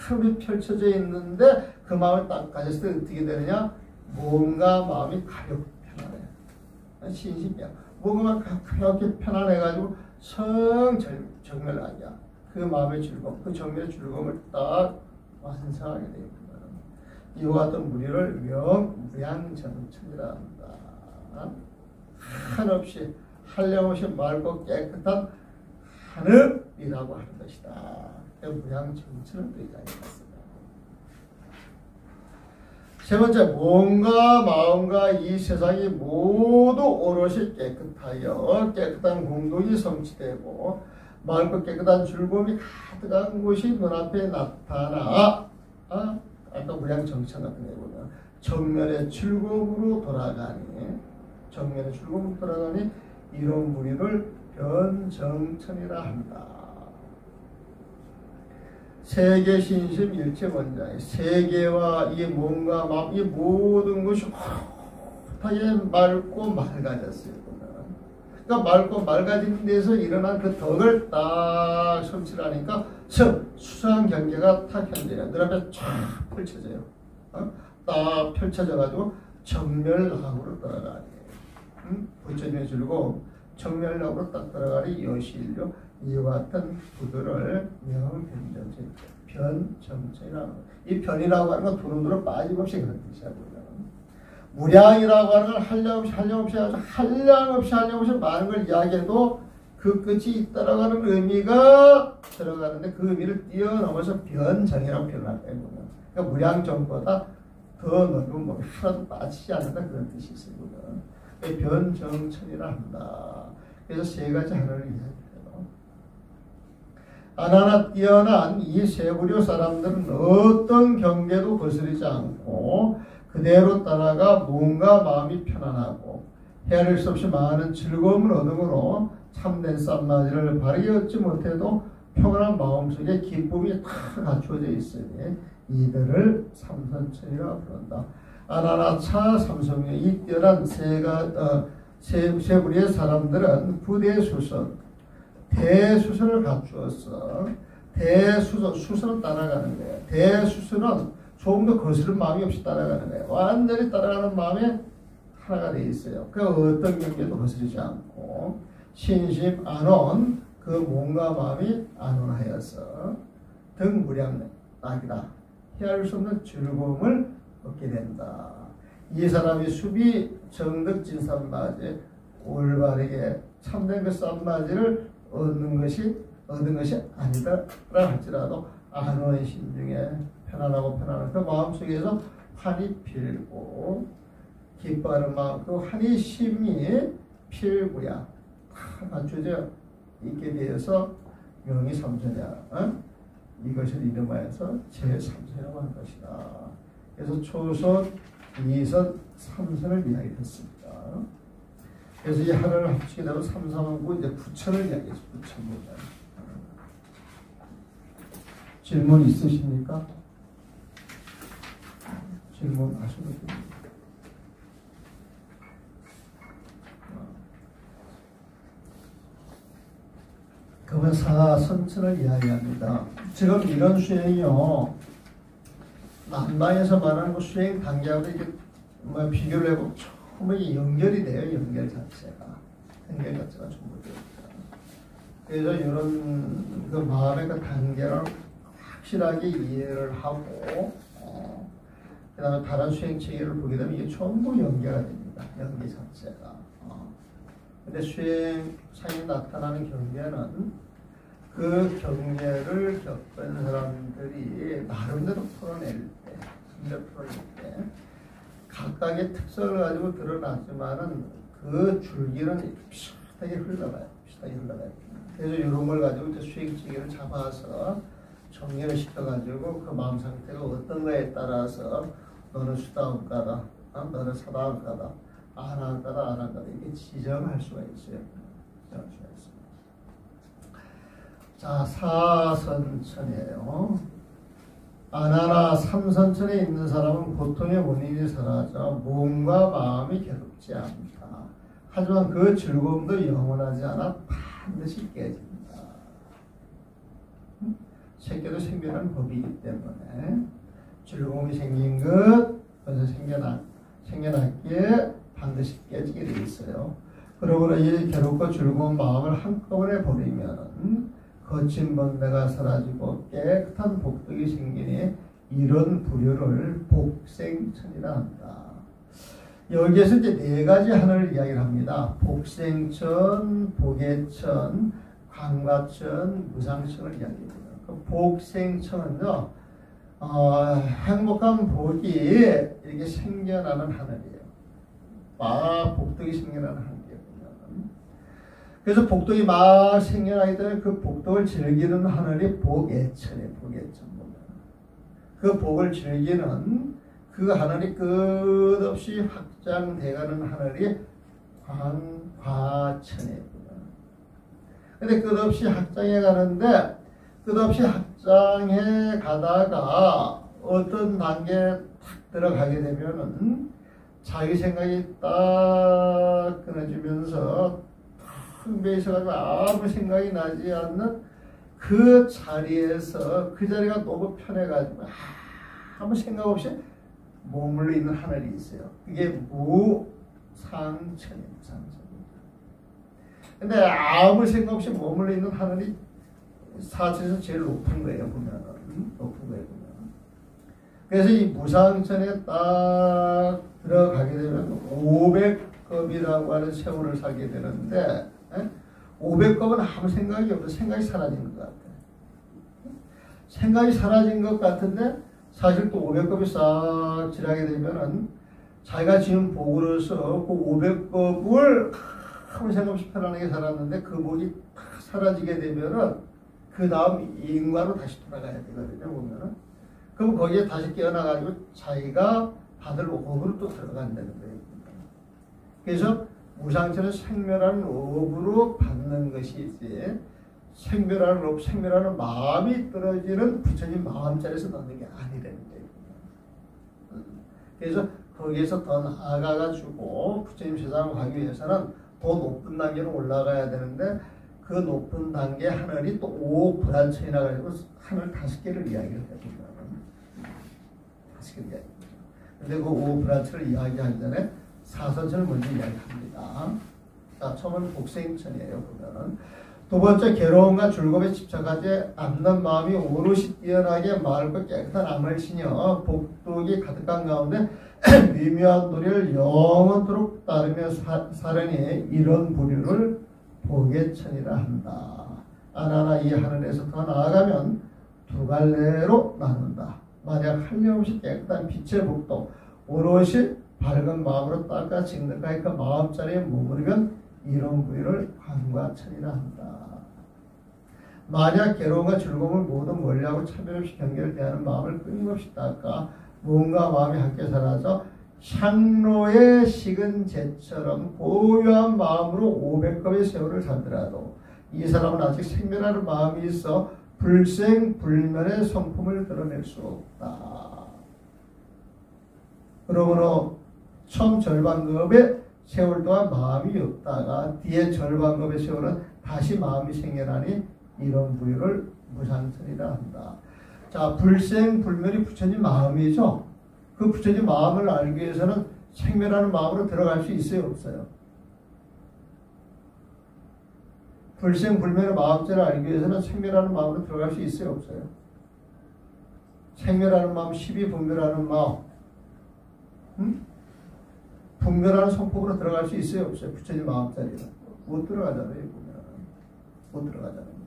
하늘이 펼쳐져 있는데 그 마음을 딱 가졌을 때 어떻게 되느냐? 몸과 마음이 가볍고 편안해. 신심이야. 몸과 가볍게 편안해가지고 정멸락이야. 그 마음의 즐거움, 그 정멸의 즐거움을 딱 완성하게 되거든. 이와 같은 무리를 무량정천이라 한다. 한없이 한량없이 맑고 깨끗한 하늘이라고 하는 것이다. 무량정천을 또 이야기했습니다. 세 번째, 몸과 마음과 이 세상이 모두 오롯이 깨끗하여 깨끗한 공동이 성취되고 맑고 깨끗한 즐거움이 가득한 곳이 눈앞에 나타나 아까 무량정천 같은 데 보면 정멸의 즐거움으로 돌아가니 정면에 줄곧 돌아가니 이런 무리를 변정천이라 한다. 세계 신심 일체 원자의 세계와 이 몸과 마음 이 모든 것이 하게 맑고 맑아졌어요. 그러니까 맑고 맑아진 데서 일어난 그 덕을 딱 성취하니까 수상한 경계가 탁 현재야. 그 다음에 쫙 펼쳐져요. 딱 펼쳐져가지고 정멸락으로 따라가니 부처님의 줄고 정멸락으로 딱 따라가니 여실료 이와 같은 부두를 명변정체 변정체라는 거. 이 변이라고 하는 건 두 눈으로 빠짐없이 그런 뜻이라고요. 무량이라고 하는 건 한량없이 많은 걸 이야기해도 그 끝이 있다라고 하는 의미가 들어가는데 그 의미를 뛰어넘어서 변정이라고 표현할 거예요. 그러니까 무량정보다 더 넓은 몸이 하나도 빠지지 않는다 그런 뜻이 있어요. 변정천이라 한다. 그래서 세 가지 하나를 이야기해요. 하나하나 뛰어난 이 세부류 사람들은 어떤 경계도 거스르지 않고 그대로 따라가 몸과 마음이 편안하고 헤아릴 수 없이 많은 즐거움을 얻음으로 참된 쌈맞이를 바르게 얻지 못해도 평안한 마음속에 기쁨이 다 갖추어져 있으니 이들을 삼선천이라고 부른다. 아나나차 삼성유 이 뛰어난 세부리의 사람들은 부대수선 대수선을 갖추었어. 수선은 따라가는 거예요. 대수선은 조금 더 거스른 마음이 없이 따라가는 거예요. 완전히 따라가는 마음에 하나가 돼 있어요. 그 어떤 경계도 거스르지 않고 신심 안온 그 몸과 마음이 안온하여서 등무량락이다. 헤아릴 수 없는 즐거움을 얻게 된다. 이 사람이 수비 정득진삼마제 올바르게 참된 그 쌈마지를 얻은 것이 아니다라 할지라도 안온의 심중에 편안하고 편안한 그 마음속에서 환히 필고 기뻐하는 마음 그 환희 심이 필구야 다 갖춰져 있게 되어서 명이 삼선이야. 이것을 이름하여서 제3선이라고 한 것이다. 그래서 초선, 2선, 3선을 이야기했습니다. 그래서 이 하나를 합치게 되면 삼삼하고 이제 부처를 이야기했죠. 부처입니다. 질문 있으십니까? 질문하셔도 됩니다. 그러면 사선천을 이야기합니다. 지금 이런 수행이요. 남방에서 말하는 그 수행 단계하고 이렇게 비교를 해보면 처음에 연결이 돼요. 연결 자체가 전부 됩니다. 그래서 이런 그 마음의 그 단계를 확실하게 이해를 하고 그 다음에 다른 수행 체계를 보게 되면 이게 전부 연계가 됩니다. 연계 자체가. 근데 수행상에 나타나는 경계는 그 경계를 겪은 사람들이 나름대로 풀어낼 때 각각의 특성을 가지고 드러났지만은 그 줄기는 비슷하게 흘러가요. 그래서 이런 걸 가지고 이제 수행 체계를 잡아서 정리를 시켜가지고 그 마음 상태가 어떤 거에 따라서 너는 수다음가다, 너는 사다음가다, 안한가다, 안한가다 이렇게 지정할 수가 있어요. 자, 사선천이에요. 아나나 삼선천에 있는 사람은 고통의 원인이 사라져 몸과 마음이 괴롭지 않다. 하지만 그 즐거움도 영원하지 않아 반드시 깨진다. 새끼도 생겨난 법이기 때문에 즐거움이 생긴 것, 그래서 생겨났기에 반드시 깨지게 되어 있어요. 그러므로 이 괴롭고 즐거운 마음을 한꺼번에 버리면 거친 번뇌가 사라지고 깨끗한 복덕이 생기니 이런 부류를 복생천이라 한다. 여기에서 이제 네 가지 하나를 이야기를 합니다. 복생천, 복예천, 광과천, 무상천을 이야기합니다. 그 복생천은요, 행복한 복이 이렇게 생겨나는 하늘이에요. 복덕이 생겨나는 하늘이에요. 그래서 복덕이 막 생겨나기 때문에 그 복덕을 즐기는 하늘이 복예천이에요. 복예천 보면. 그 복을 즐기는 그 하늘이 끝없이 확장돼가는 하늘이 광과천에. 근데 끝없이 학장에 가는데 끝없이 학장에 가다가 어떤 단계에 탁 들어가게 되면은 자기 생각이 딱 끊어지면서 탁 매이셔가지고 아무 생각이 나지 않는 그 자리에서 그 자리가 너무 편해가지고 아무 생각 없이 머물러 있는 하늘이 있어요. 그게 무상천이에요. 무상천입니다. 근데 아무 생각 없이 머물러 있는 하늘이 사천에서 제일 높은 거예요. 보면은 높은 거예요. 보면. 그래서 이 무상천에 딱 들어가게 되면 500급이라고 하는 세월을 살게 되는데 500급은 아무 생각이 없어. 생각이 사라지는 것 같아요. 생각이 사라진 것 같은데 사실 또 500급이 싹 지나게 되면은 자기가 지금 복으로서 그 500급을 아무 생각 없이 편안하게 살았는데 그 복이 탁 사라지게 되면은 그 다음 인과로 다시 돌아가야 되거든요. 보면은 그럼 거기에 다시 깨어나가지고 자기가 받을 업으로 또 들어간다는 거예요. 그래서 무상천은 생멸하는 업으로 받는 것이지 생멸하는 업, 생멸하는 마음이 떨어지는 부처님 마음자리에서 넣는 게 아니라는 거예요. 그래서 거기에서 더 나아가가지고 부처님 세상을 가기 위해서는 더 높은 단계로 올라가야 되는데 그 높은 단계 하늘이 또 5불안천이라 가지고 하늘 5개를 이야기를 해줍니다. 5개를 이야기합니다. 근데 그 5불안천을 이야기하기 전에 사선천을 먼저 이야기합니다. 자, 처음은 복생천이에요. 보면은 두 번째 괴로움과 즐거움에 집착하지 않는 마음이 오롯이 뛰어나게 맑고 깨끗한 암을 신여 복덕이 가득한 가운데 미묘한 도리를 영원토록 따르며 사려니 이런 부류를 복의천이라 한다. 하나하나 이 하늘에서 더 나아가면 두 갈래로 나눈다. 만약 한량없이 깨끗한 빛의 복도 오롯이 밝은 마음으로 닦아 징득하게 그 마음자리에 머무르면 이런 부위를 광과천이라 한다. 만약 괴로움과 즐거움을 모두 멀리하고 차별없이 경계를 대하는 마음을 끊임없이 닦아 몸과 마음이 함께 사라져 향로에 식은 재처럼 고요한 마음으로 500겁의 세월을 살더라도 이 사람은 아직 생멸하는 마음이 있어 불생불멸의 성품을 드러낼 수 없다. 그러므로 처음 절반급의 세월 동안 마음이 없다가 뒤에 절반급의 세월은 다시 마음이 생겨나니 이런 부유를 무상천이라 한다. 자, 불생불멸이 부처님 마음이죠. 그 부처님 마음을 알기 위해서는 생멸하는 마음으로 들어갈 수 있어요, 없어요? 불생불멸의 마음자를 알기 위해서는 생멸하는 마음으로 들어갈 수 있어요, 없어요? 생멸하는 마음, 시비분별하는 마음, 분별하는 성품으로 들어갈 수 있어요, 없어요? 부처님 마음자리는 못 들어가잖아요, 보면 못 들어가잖아요.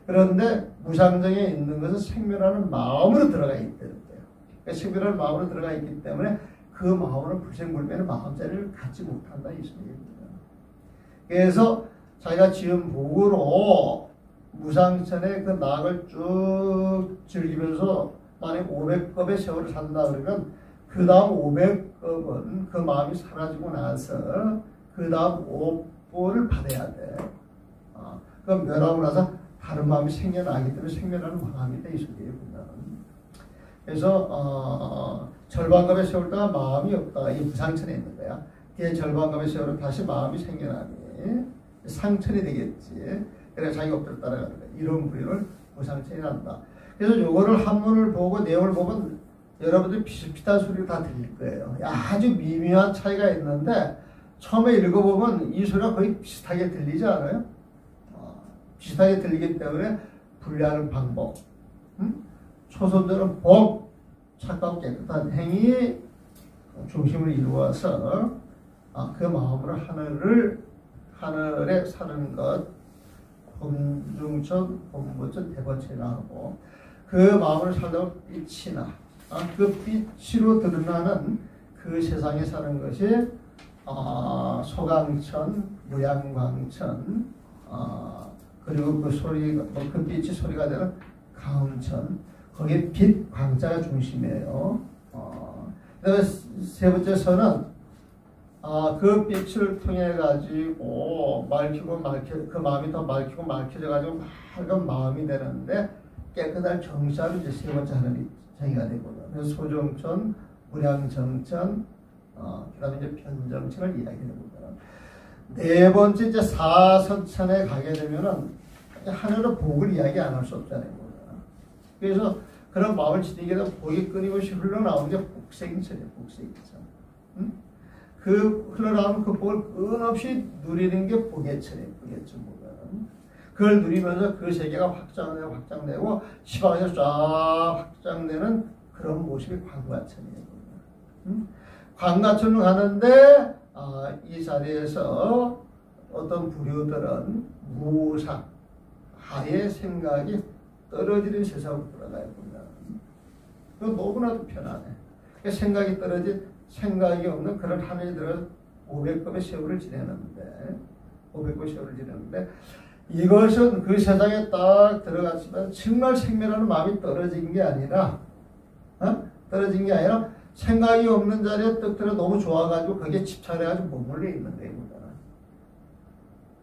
그런데 무상정에 있는 것은 생멸하는 마음으로 들어가 있다는 거예요. 그러니까 생멸하는 마음으로 들어가 있기 때문에 그 마음으로 불생불멸의 마음자리를 갖지 못한다 이 소리입니다. 그래서 자기가 지은 복으로 무상천의 그 낙을 쭉 즐기면서 만약 500겁의 세월을 산다 그러면 그 다음 500겁은 그 마음이 사라지고 나서 그 다음 5보를 받아야 돼. 그럼 멸하고 나서 다른 마음이 생겨나기 때문에 생겨나는 마음이 돼 있어요. 그래서 절반갑의 세월 동안 마음이 없다가 이 무상천에 있는 거야. 뒤에 절반갑의 세월은 다시 마음이 생겨나니 상천이 되겠지. 그래서 자기가 엎드려 따라가는 거야. 이런 부류를 무상천이 한다. 그래서 요거를 한문을 보고 내용을 보면 여러분들이 비슷비슷한 소리를 다 들릴 거예요. 아주 미묘한 차이가 있는데 처음에 읽어보면 이 소리가 거의 비슷하게 들리지 않아요? 비슷하게 들리기 때문에 분리하는 방법. 초선들은 복, 착하고 깨끗한 행위 중심을 이루어서 그 마음으로 하늘에 사는 것, 범중천, 범보천, 대보천이라 하고 그 마음을 살다 빛이 나. 그 빛으로 드러나는 그 세상에 사는 것이 소강천, 무양광천, 그리고 그 소리가 그 빛이 소리가 되는 가음천. 거기에 빛 광자가 중심이에요. 그다음에 세 번째 선은 그 빛을 통해 가지고 그 마음이 더 맑히고 맑혀져 가지고 맑은 마음이 되는데 깨끗한 정사로 이제 세 번째 하늘이 정의가 되거든. 그래서 소정천, 무량정천, 그다음에 이제 편정천을 이야기해 보거든. 네 번째 이제 사선천에 가게 되면은 하늘은 복을 이야기 안 할 수 없잖아요. 그래서 그런 마음을 지니게 되면 복이 끊임없이 흘러나오는 게 복생천이에요. 복생천. 응? 그 흘러나오는 그 복을 끊임없이 누리는 게 복의천이에요. 복의천 복은. 그걸 누리면서 그 세계가 확장되고 시방에서 쫙 확장되는 그런 모습이 광가천이에요. 응? 광가천으로 가는데 이 자리에서 어떤 부류들은 무상 하의 생각이 떨어지는 세상으로 들어가야 된다. 그건 너무나도 편하네. 생각이 떨어진 생각이 없는 그런 하늘에 들어가서 500겁의 세월을 지내는데 이것은 그 세상에 딱 들어갔지만 정말 생명하는 마음이 떨어진 게 아니라 생각이 없는 자리에 떡 들어 너무 좋아가지고 거기에 집착해가지고 머물러 있는 거예요.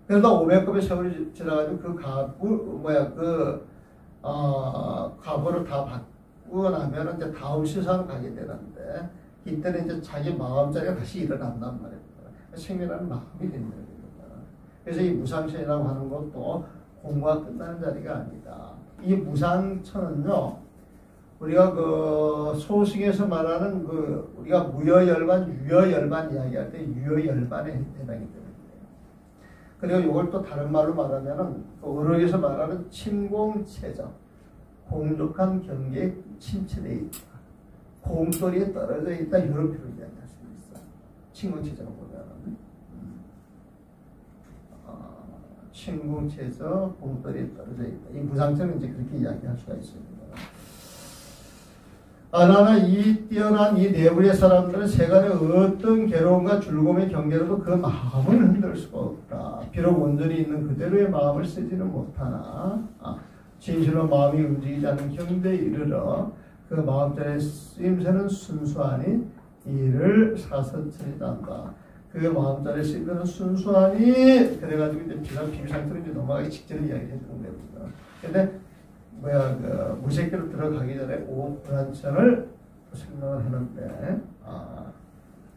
그러다 500겁의 세월이 지나가지고 과거를 다 바꾸고 나면 이제 다음 세상을 가게 되는데 이때는 이제 자기 마음자리가 다시 일어난단 말이에요. 생명하는 마음이 되는 거예요. 그래서 이 무상천이라고 하는 것도 공부가 끝나는 자리가 아니다. 이 무상천은요, 우리가 그 소승에서 말하는 우리가 무여열반, 유여열반 이야기할 때 유여열반에 해당이 됩니다. 그리고 이걸 또 다른 말로 말하면은 어록에서 말하는 침공체적, 공족한 경계에 침체되어 있다. 공돌이에 떨어져 있다. 이런 표현을 이야기할 수 있어. 침공체적을 보면은 침공체적, 공돌이에 떨어져 있다. 이 무상처럼 이제 그렇게 이야기할 수가 있습니다. 나나 이 뛰어난 이 내부의 사람들은 세간의 어떤 괴로움과 즐거움의 경계로도 그 마음을 흔들 수가 없다. 비록 온전히 있는 그대로의 마음을 쓰지는 못하나 진실로 마음이 움직이지 않는 경대에 이르러 그 마음자리의 쓰임새는 순수하니 이를 사선천이다 한다. 그 마음자리의 쓰임새는 순수하니 그래가지고 이제 비상태로 이제 넘어가기 직전에 이야기를 해주는 겁니다. 근데 무색기로 들어가기 전에 오불안천을 생각을 했는데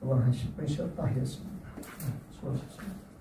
이건 한 10분 쉬었다 하겠습니다. 수고하셨습니다.